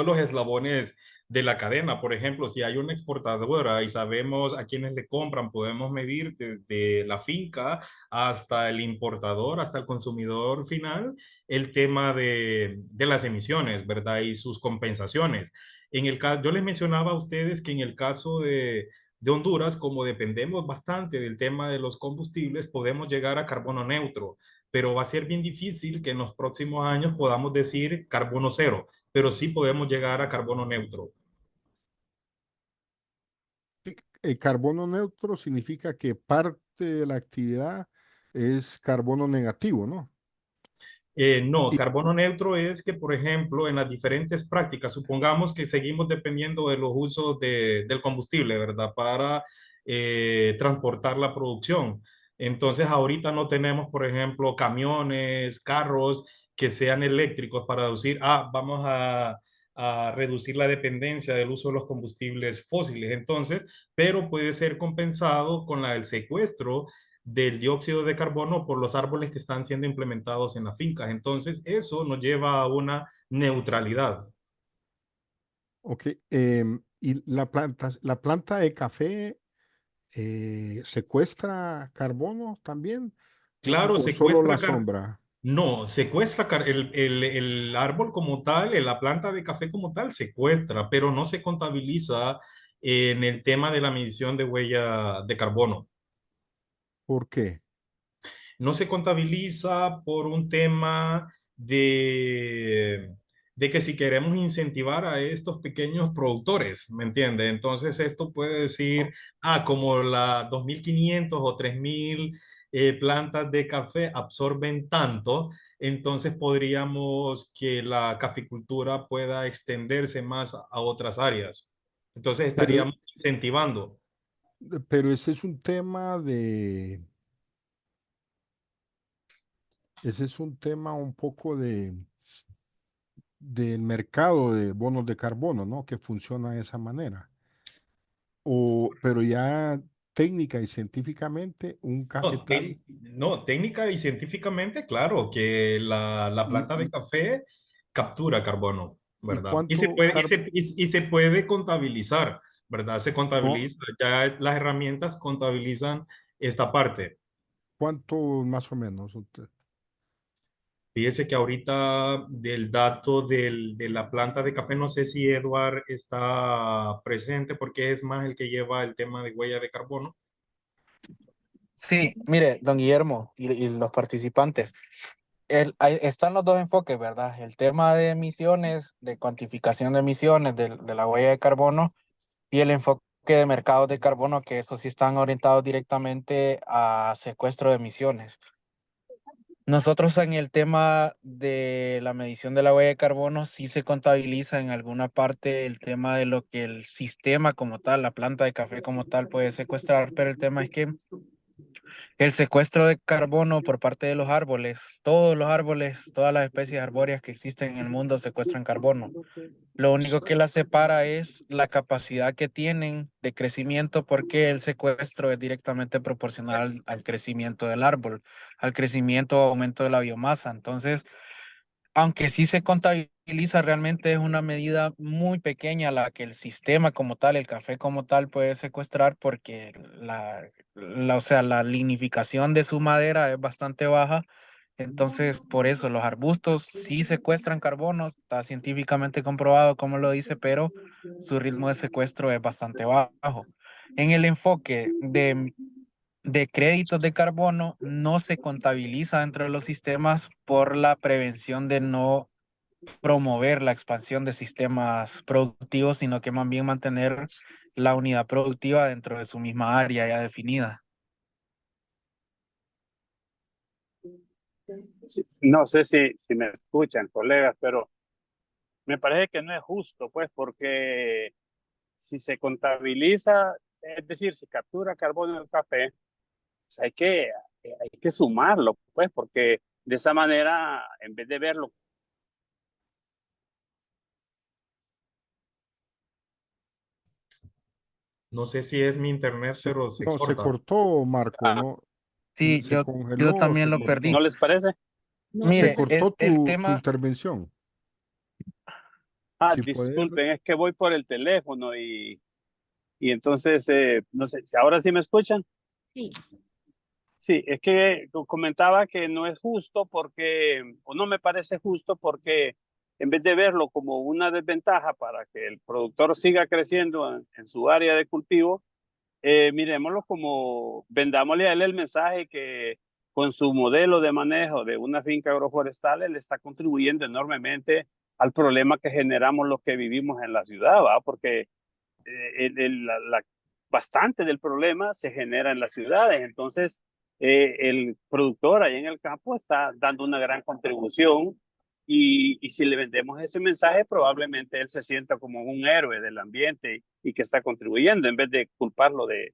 los eslabones de la cadena. Por ejemplo, si hay una exportadora y sabemos a quiénes le compran, podemos medir desde la finca hasta el importador, hasta el consumidor final, el tema de las emisiones, ¿verdad? Y sus compensaciones. Yo les mencionaba a ustedes que en el caso de Honduras, como dependemos bastante del tema de los combustibles, podemos llegar a carbono neutro, pero va a ser bien difícil que en los próximos años podamos decir carbono cero, pero sí podemos llegar a carbono neutro. El carbono neutro significa que parte de la actividad es carbono negativo, ¿no? No, Y carbono neutro es que, por ejemplo, en las diferentes prácticas, supongamos que seguimos dependiendo de los usos del combustible, ¿verdad? Para transportar la producción. Entonces, ahorita no tenemos, por ejemplo, camiones, carros que sean eléctricos para decir, a reducir la dependencia del uso de los combustibles fósiles. Entonces, pero puede ser compensado con el secuestro del dióxido de carbono por los árboles que están siendo implementados en las fincas. Entonces, eso nos lleva a una neutralidad. ok, y la planta de café secuestra carbono también Claro, o solo la secuestra, sombra. no, secuestra el árbol como tal, la planta de café como tal, secuestra, pero no se contabiliza en el tema de la medición de huella de carbono. ¿Por qué? No se contabiliza por un tema de que si queremos incentivar a estos pequeños productores, ¿me entiende? Entonces esto puede decir, como las 2.500 o 3.000 plantas de café absorben tanto, entonces podríamos que la caficultura pueda extenderse más a otras áreas. Entonces Pero, estaríamos incentivando. pero ese es un tema un poco del mercado de bonos de carbono, ¿no? Que funciona de esa manera. Pero ya técnica y científicamente, un No, cafetal, no, técnica y científicamente, claro, que la y, planta de café captura carbono, y ¿verdad? Y se cuánto, puede, y se puede contabilizar, ¿verdad? Se no, contabiliza, ya las herramientas contabilizan esta parte. cuánto más o menos. Fíjese que ahorita del dato de la planta de café, no sé si Edward está presente porque es más el que lleva el tema de huella de carbono. Sí, mire, don Guillermo y los participantes, ahí están los dos enfoques, ¿verdad? El tema de emisiones, de cuantificación de emisiones de la huella de carbono y el enfoque de mercados de carbono, que esos sí están orientados directamente a secuestro de emisiones. Nosotros en el tema de la medición de la huella de carbono sí se contabiliza en alguna parte el tema de lo que el sistema como tal, la planta de café como tal puede secuestrar, pero el tema es que el secuestro de carbono por parte de los árboles, todos los árboles, todas las especies arbóreas que existen en el mundo secuestran carbono. Lo único que las separa es la capacidad que tienen de crecimiento porque el secuestro es directamente proporcional al crecimiento del árbol, al crecimiento o aumento de la biomasa. Entonces, aunque sí se contabiliza, realmente es una medida muy pequeña la que el sistema como tal, el café como tal, puede secuestrar porque o sea, la lignificación de su madera es bastante baja. Entonces, por eso los arbustos sí secuestran carbono, está científicamente comprobado como lo dice, pero su ritmo de secuestro es bastante bajo. En el enfoque de créditos de carbono no se contabiliza dentro de los sistemas por la prevención de no promover la expansión de sistemas productivos, sino que más bien mantener la unidad productiva dentro de su misma área ya definida. Sí, no sé si me escuchan, colegas, pero me parece que no es justo, pues, porque si se contabiliza, es decir, si captura carbono en el café, pues hay que sumarlo, pues, porque de esa manera, en vez de verlo. No sé si es mi internet, Se, pero se no, se corta. cortó, Marco, Ah, ¿no? Sí, Se yo congeló o también se lo cortó. perdí. ¿no les parece? No, no Se Mire, sé. cortó el tu tema, intervención. Ah, Si puedes, disculpen, es que voy por el teléfono y entonces, no sé, ¿ahora sí me escuchan? Sí, Sí, es que comentaba que no es justo porque, o no me parece justo porque en vez de verlo como una desventaja para que el productor siga creciendo en su área de cultivo, miremoslo como, vendámosle a él el mensaje que con su modelo de manejo de una finca agroforestal, él está contribuyendo enormemente al problema que generamos los que vivimos en la ciudad, ¿va? Porque bastante del problema se genera en las ciudades. Entonces, el productor ahí en el campo está dando una gran contribución y si le vendemos ese mensaje, probablemente él se sienta como un héroe del ambiente y que está contribuyendo en vez de culparlo de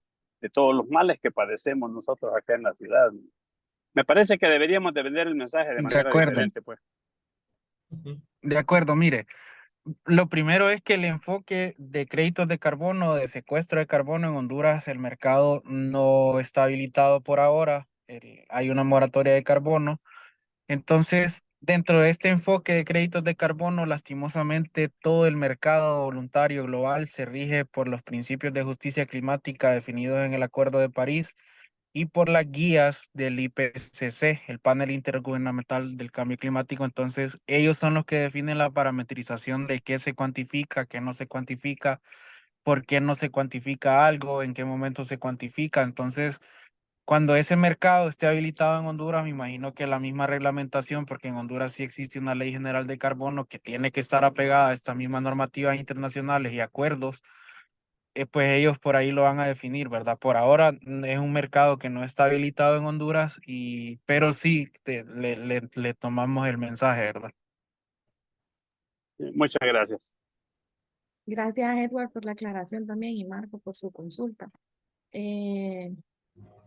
todos los males que padecemos nosotros acá en la ciudad. Me parece que deberíamos de vender el mensaje de de manera acuerdo, diferente, pues. Ujú. de acuerdo, mire. Lo primero es que el enfoque de créditos de carbono, de secuestro de carbono en Honduras, el mercado no está habilitado por ahora. Hay una moratoria de carbono. Entonces, dentro de este enfoque de créditos de carbono, lastimosamente todo el mercado voluntario global se rige por los principios de justicia climática definidos en el Acuerdo de París y por las guías del IPCC, el panel intergubernamental del cambio climático. Entonces, ellos son los que definen la parametrización de qué se cuantifica, qué no se cuantifica, por qué no se cuantifica algo, en qué momento se cuantifica. Entonces, cuando ese mercado esté habilitado en Honduras, me imagino que la misma reglamentación, porque en Honduras sí existe una ley general de carbono que tiene que estar apegada a estas mismas normativas internacionales y acuerdos, pues ellos por ahí lo van a definir, ¿verdad? Por ahora es un mercado que no está habilitado en Honduras, pero sí le tomamos el mensaje, ¿verdad? Muchas gracias. gracias Edward por la aclaración también y Marco por su consulta. Eh,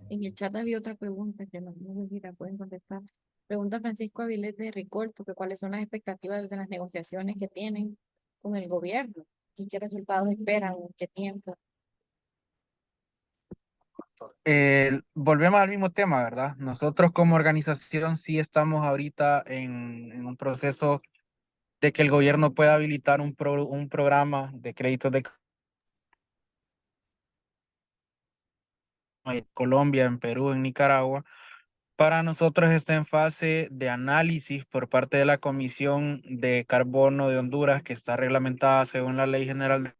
en el chat había otra pregunta que no sé si la pueden contestar. Pregunta Francisco Avilés de Ricolto, que cuáles son las expectativas de las negociaciones que tienen con el gobierno y qué resultados esperan, en qué tiempo. Volvemos al mismo tema, ¿verdad? Nosotros como organización sí estamos ahorita en un proceso de que el gobierno pueda habilitar un programa de créditos de en Colombia, en Perú, en Nicaragua. Para nosotros está en fase de análisis por parte de la Comisión de Carbono de Honduras, que está reglamentada según la Ley General del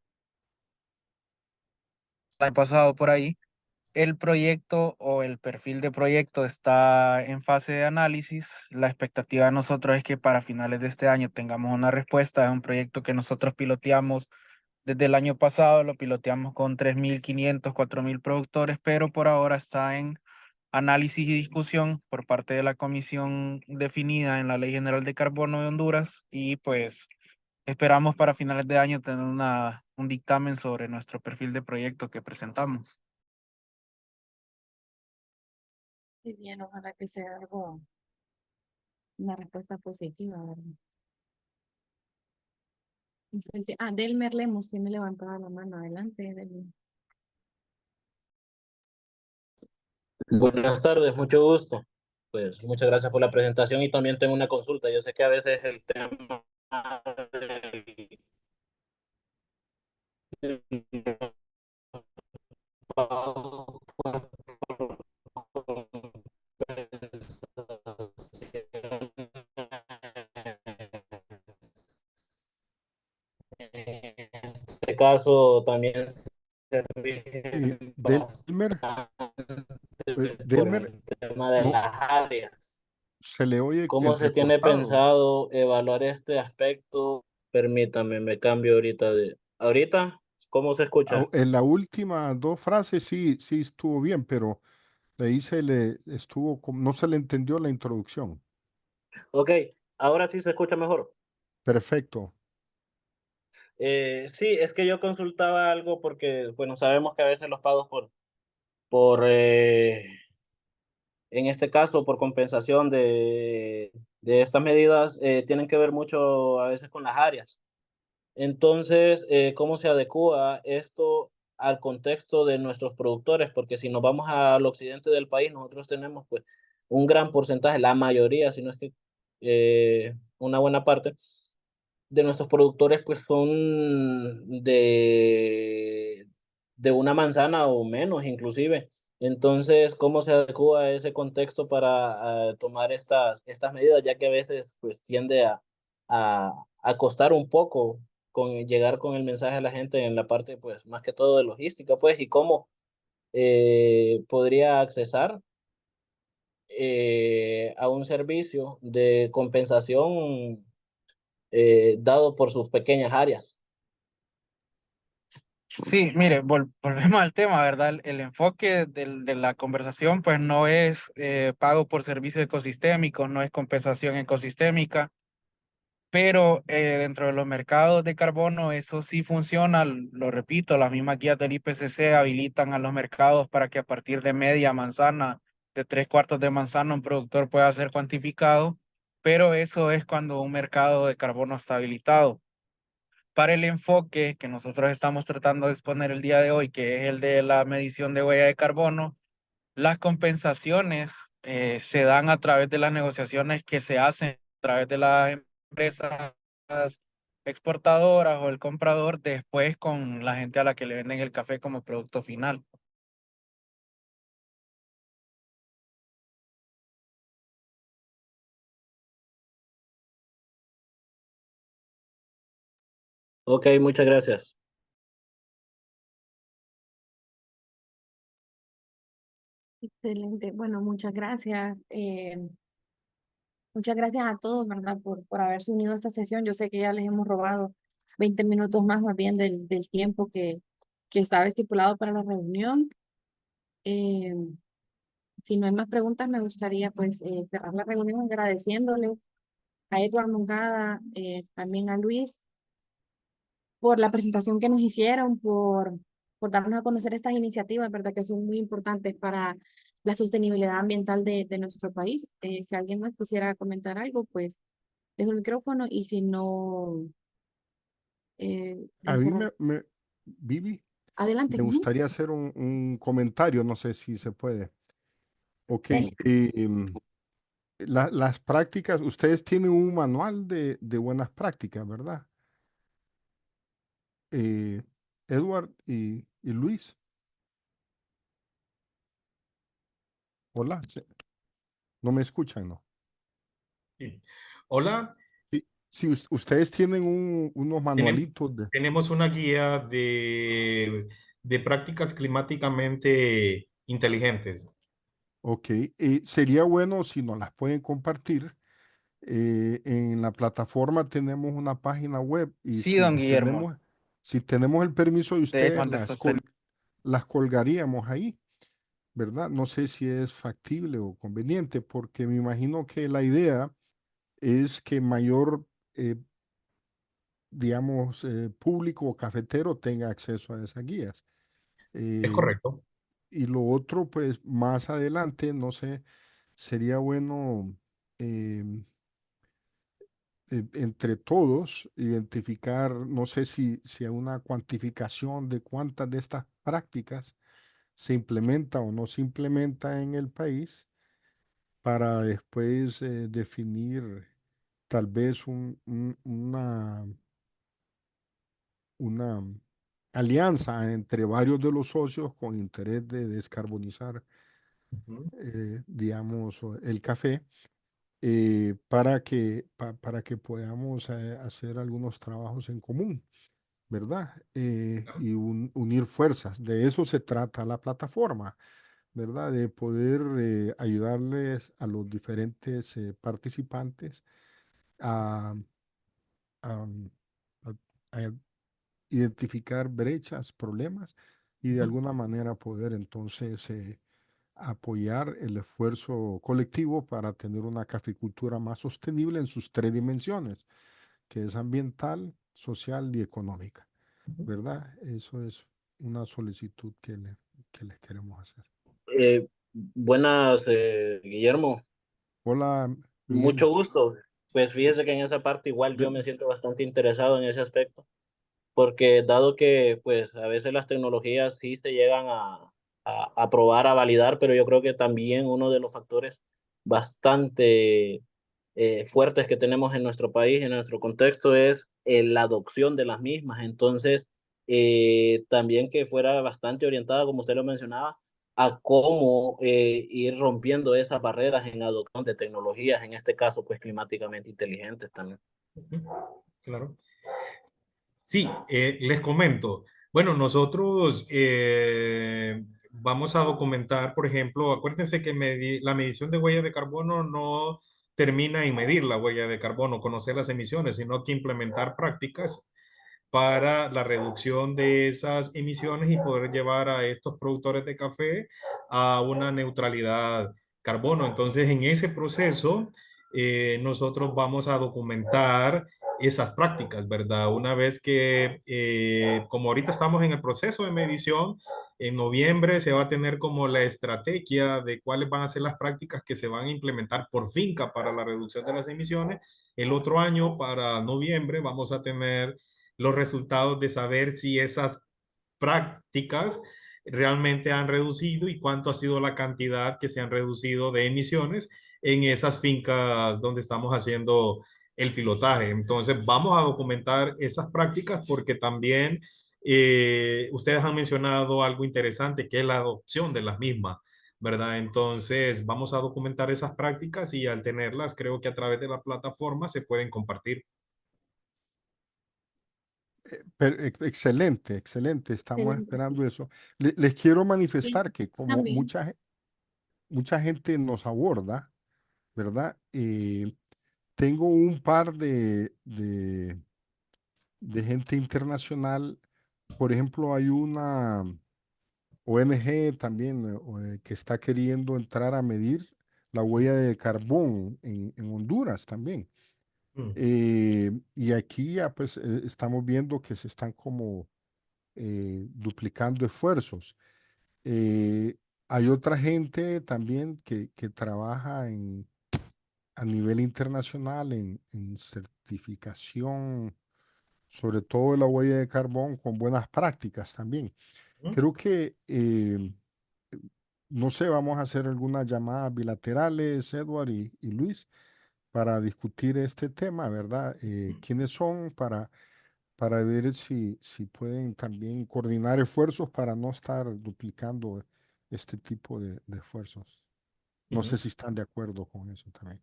año pasado por ahí. El proyecto o el perfil de proyecto está en fase de análisis. La expectativa de nosotros es que para finales de este año tengamos una respuesta. Es un proyecto que nosotros piloteamos desde el año pasado, lo piloteamos con 3.500, 4.000 productores, pero por ahora está en análisis y discusión por parte de la comisión definida en la Ley General de Carbono de Honduras y pues esperamos para finales de año tener un dictamen sobre nuestro perfil de proyecto que presentamos. Muy bien, ojalá que sea algo, una respuesta positiva, ¿verdad? No sé Delmer Lemos tiene levantada la mano. Adelante, Delmer. Buenas tardes, mucho gusto. Pues muchas gracias por la presentación y también tengo una consulta. Yo sé que a veces el tema del pago por compensación, en este caso también se rige Delmer, bastante por Delmer, el tema de no, las áreas. se le oye ¿Cómo se tiene entrecortado. pensado evaluar este aspecto? Permítame, me cambio ahorita de... ¿Ahorita? ¿Cómo se escucha? En la última dos frases sí, sí estuvo bien, pero le hice, no se le entendió la introducción. Ok, ahora sí se escucha mejor. Perfecto. Sí, es que yo consultaba algo porque, bueno, sabemos que a veces los pagos por en este caso, por compensación de estas medidas, tienen que ver mucho a veces con las áreas. Entonces, ¿cómo se adecua esto al contexto de nuestros productores? Porque si nos vamos al occidente del país, nosotros tenemos pues un gran porcentaje, la mayoría, si no es que una buena parte de nuestros productores pues son de una manzana o menos inclusive. Entonces, ¿cómo se adecua a ese contexto para tomar estas medidas? Ya que a veces pues tiende a costar un poco llegar con el mensaje a la gente en la parte pues más que todo de logística pues y cómo podría accesar a un servicio de compensación dado por sus pequeñas áreas. Sí, mire, volvemos al tema, ¿verdad? El enfoque de la conversación pues no es pago por servicios ecosistémicos, no es compensación ecosistémica, pero dentro de los mercados de carbono eso sí funciona, lo repito, las mismas guías del IPCC habilitan a los mercados para que a partir de media manzana, de 3/4 de manzana, un productor pueda ser cuantificado, pero eso es cuando un mercado de carbono está habilitado. Para el enfoque que nosotros estamos tratando de exponer el día de hoy, que es el de la medición de huella de carbono, las compensaciones se dan a través de las negociaciones que se hacen a través de las empresas exportadoras o el comprador después con la gente a la que le venden el café como producto final. Ok, muchas gracias. Excelente. Bueno, muchas gracias. Muchas gracias a todos, ¿verdad? Por haberse unido a esta sesión. Yo sé que ya les hemos robado 20 minutos más bien del tiempo que estaba estipulado para la reunión. Eh, si no hay más preguntas, me gustaría pues cerrar la reunión agradeciéndoles a Edward Mongada, también a Luis, por la presentación que nos hicieron, por darnos a conocer estas iniciativas, ¿verdad? Que son muy importantes para la sostenibilidad ambiental de nuestro país. Si alguien más quisiera comentar algo, pues dejo el micrófono y si no, A lo mí cerraré. Vivi, Adelante. me Ujú. gustaría hacer un comentario, no sé si se puede. Ok, Dele. las prácticas, ustedes tienen un manual de buenas prácticas, ¿verdad? Edward y Luis, hola, no me escuchan, ¿no? Sí. Hola, Sí, sí, ustedes tienen unos tenem- manualitos de... tenemos una guía de prácticas climáticamente inteligentes. Ok, sería bueno si nos las pueden compartir. En la plataforma tenemos una página web y Sí, don Guillermo, si tenemos el permiso de te ustedes, contestó usted. las colgaríamos ahí. ¿verdad? No sé si es factible o conveniente, porque me imagino que la idea es que mayor, digamos, público o cafetero tenga acceso a esas guías. Es Eh, correcto. y lo otro, pues más adelante, no sé, sería bueno em, entre todos identificar, no sé si hay una cuantificación de cuántas de estas prácticas se implementa o no se implementa en el país para después definir tal vez una alianza entre varios de los socios con interés de descarbonizar, Ujú, digamos, el café, para que podamos hacer algunos trabajos en común, ¿verdad? claro. Y unir fuerzas. De eso se trata la plataforma, ¿verdad? De poder ayudarles a los diferentes participantes a, a- a- a identificar brechas, problemas y de Ujú, alguna manera poder entonces apoyar el esfuerzo colectivo para tener una caficultura más sostenible en sus tres dimensiones, que es ambiental, social y económica, ujú. ¿verdad? Eso es una solicitud que les queremos hacer. Buenas, Guillermo. Hola, Mucho Miguel. gusto. Pues fíjese que en esa parte igual yo De- me siento bastante interesado en ese aspecto, porque dado que pues a veces las tecnologías sí se llegan a probar, a validar, pero yo creo que también uno de los factores bastante fuertes que tenemos en nuestro país, en nuestro contexto, es la adopción de las mismas. Entonces, también que fuera bastante orientada, como usted lo mencionaba, a cómo ir rompiendo esas barreras en adopción de tecnologías, en este caso, pues climáticamente inteligentes también. Ujú, claro. Sí, les comento. Bueno, nosotros vamos a documentar, por ejemplo, acuérdense que la medición de huella de carbono no termina en medir la huella de carbono, conocer las emisiones, sino que implementar prácticas para la reducción de esas emisiones y poder llevar a estos productores de café a una neutralidad carbono. Entonces, en ese proceso, nosotros vamos a documentar esas prácticas, ¿verdad? Una vez que, como ahorita estamos en el proceso de medición, en noviembre se va a tener como la estrategia de cuáles van a ser las prácticas que se van a implementar por finca para la reducción de las emisiones. El otro año, para noviembre, vamos a tener los resultados de saber si esas prácticas realmente han reducido y cuánto ha sido la cantidad que se han reducido de emisiones en esas fincas donde estamos haciendo el pilotaje. Entonces, vamos a documentar esas prácticas porque también ustedes han mencionado algo interesante que es la adopción de las mismas, ¿verdad? Entonces, vamos a documentar esas prácticas y al tenerlas, creo que a través de la plataforma se pueden compartir. Excelente, excelente. Estamos Excelente, sí. esperando eso. Les quiero Sí, manifestar que como también. mucha gente nos aborda, ¿verdad? Tengo un par de gente internacional. Por ejemplo, hay una ONG también que está queriendo entrar a medir la huella de carbón en Honduras también. Mm, Y aquí ya pues estamos viendo que se están como duplicando esfuerzos. Eh, Hay otra gente también que trabaja a nivel internacional en certificación, sobre todo de la huella de carbón, con buenas prácticas también. mm, Creo que, no sé, vamos a hacer algunas llamadas bilaterales, Edward y Luis, para discutir este tema, ¿verdad? ¿Quiénes son para ver si pueden también coordinar esfuerzos para no estar duplicando este tipo de esfuerzos? No sé ujú. si están de acuerdo con eso también.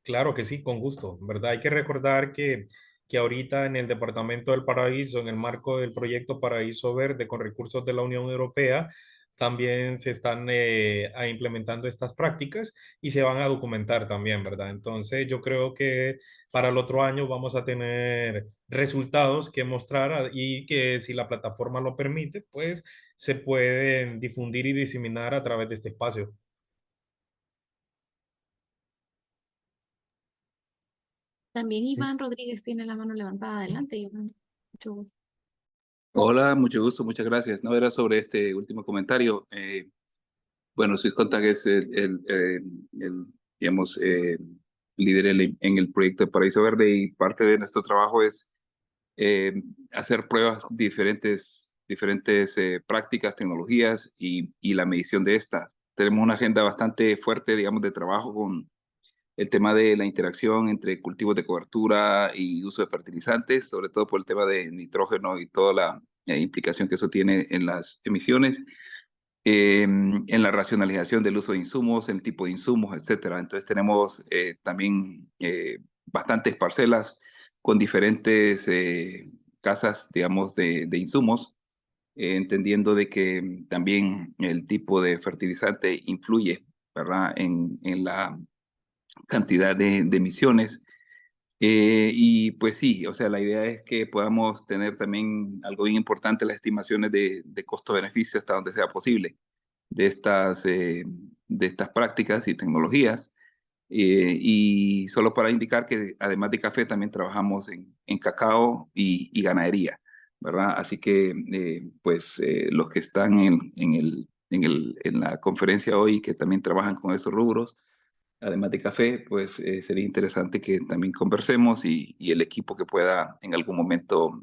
Claro que sí, con gusto, ¿verdad? Hay que recordar que ahorita en el Departamento del Paraíso, en el marco del proyecto Paraíso Verde con recursos de la Unión Europea, también se están implementando estas prácticas y se van a documentar también, ¿verdad? Entonces yo creo que para el otro año vamos a tener resultados que mostrar y que si la plataforma lo permite, pues se pueden difundir y diseminar a través de este espacio. También Iván Rodríguez tiene la mano levantada. Adelante, Iván. Mucho gusto. Hola, mucho gusto, muchas gracias. No era sobre este último comentario. Bueno, Swisscontact es digamos, líder en el proyecto de Paraíso Verde y parte de nuestro trabajo es hacer pruebas diferentes prácticas, tecnologías y la medición de estas. Tenemos una agenda bastante fuerte, digamos, de trabajo con el tema de la interacción entre cultivos de cobertura y uso de fertilizantes, sobre todo por el tema de nitrógeno y toda la implicación que eso tiene en las emisiones, en la racionalización del uso de insumos, el tipo de insumos, etcétera. Entonces tenemos también bastantes parcelas con diferentes casas, digamos, de insumos, entendiendo de que también el tipo de fertilizante influye, ¿verdad?, en la cantidad de emisiones. Y pues sí, o sea, la idea es que podamos tener también algo bien importante, las estimaciones de costo-beneficio hasta donde sea posible de estas prácticas y tecnologías. Y solo para indicar que además de café también trabajamos en cacao y ganadería, ¿verdad? Así que pues los que están en la conferencia hoy que también trabajan con esos rubros, además de café, pues sería interesante que también conversemos y el equipo que pueda en algún momento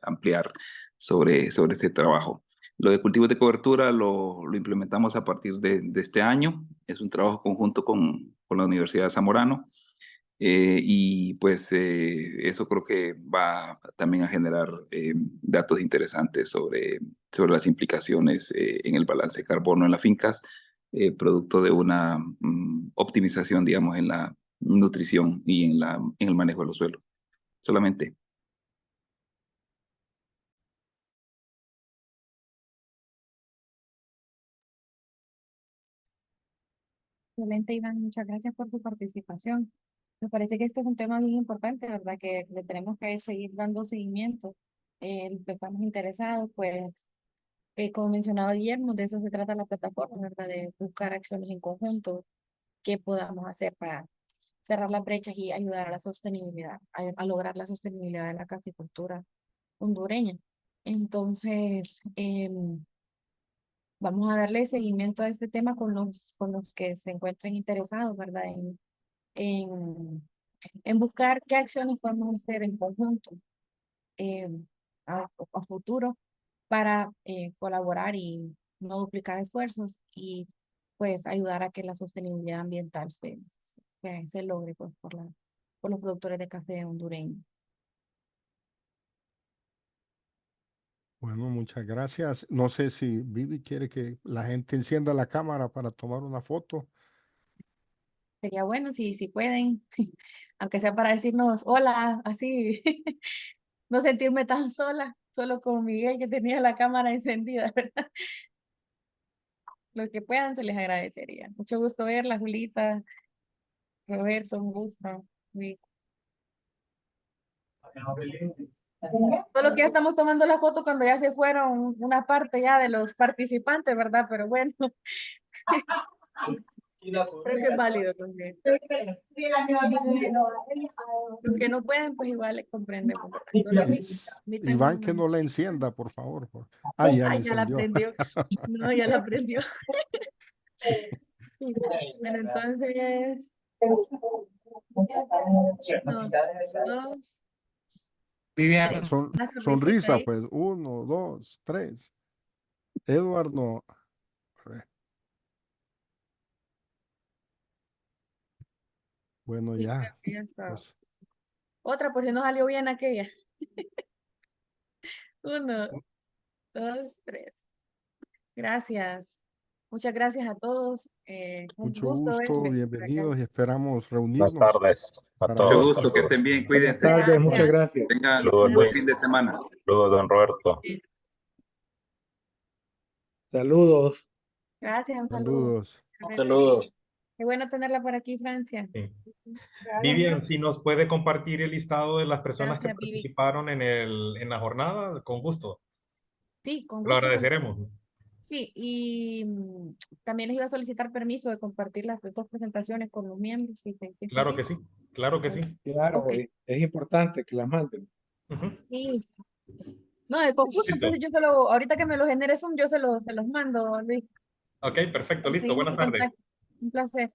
ampliar sobre este trabajo. Lo de cultivos de cobertura lo implementamos a partir de este año. Es un trabajo conjunto con la Universidad de Zamorano. Y pues eso creo que va también a generar datos interesantes sobre las implicaciones en el balance de carbono en las fincas, producto de una optimización, digamos, en la nutrición y en el manejo de los suelos. Solamente. Excelente, Iván. Muchas gracias por tu participación. Me parece que este es un tema bien importante, ¿verdad? Que le tenemos que seguir dando seguimiento. Estamos interesados, pues, como mencionaba Guillermo, de eso se trata la plataforma, ¿verdad? De buscar acciones en conjunto que podamos hacer para cerrar las brechas y ayudar a la sostenibilidad, a lograr la sostenibilidad de la caficultura hondureña. Entonces, vamos a darle seguimiento a este tema con los que se encuentren interesados, ¿verdad? En, en buscar qué acciones podemos hacer en conjunto eh, a futuro para colaborar y no duplicar esfuerzos y pues ayudar a que la sostenibilidad ambiental se logre pues, por los productores de café hondureños. Bueno, muchas gracias. No sé si Vivi quiere que la gente encienda la cámara para tomar una foto. Sería bueno si pueden, aunque sea para decirnos hola, así, no sentirme tan sola, solo con Miguel que tenía la cámara encendida, ¿verdad? Los que puedan se les agradecería. Mucho gusto verla, Julita, Roberto, un gusto. Sí. Solo que ya estamos tomando la foto cuando ya se fueron una parte ya de los participantes, ¿verdad? Pero bueno. Creo que es válido también. Los que no pueden, pues igual les comprendemos. Iván, que no la encienda, por favor. Ah, ya la Ay, ya la encendió. prendió. No, ya la prendió. Sí. Bueno, entonces. No, dos. Vivian, Una sonrisita Sonrisa, ahí. pues. 1, 2, 3. Edward, no. A ver. Bueno, Sí, ya. creo que ya está. Pues, Otra, por si no salió bien aquella. 1, 2, 3. Gracias. Muchas gracias a todos. Un mucho gusto gusto, verles por acá. bienvenidos y esperamos Buenas reunirnos tardes a para Mucho todos. gusto, que estén bien, Buenas cuídense. tardes, muchas gracias. Tengan Saludos, un buen Luis. fin de semana. Saludos, don Roberto. Saludos. Gracias, un saludo. Saludos. Saludos. Qué bueno tenerla por aquí, Francia. Sí. Gracias. Vivian, si nos puede compartir el listado de las personas que Gracias, Vivi. participaron en la jornada, con gusto. Sí, con Lo gusto. agradeceremos. Sí, y también les iba a solicitar permiso de compartir las dos presentaciones con los miembros, si es Claro que posible. sí, claro que sí. Claro, Ok. es importante que la manden. Ujú. Sí. No, de concurso, Listo. entonces ahorita que me lo genere Zoom, yo se los mando, Luis. Ok, perfecto, listo. Seguimos Buenas en tardes. contacto. Un placer.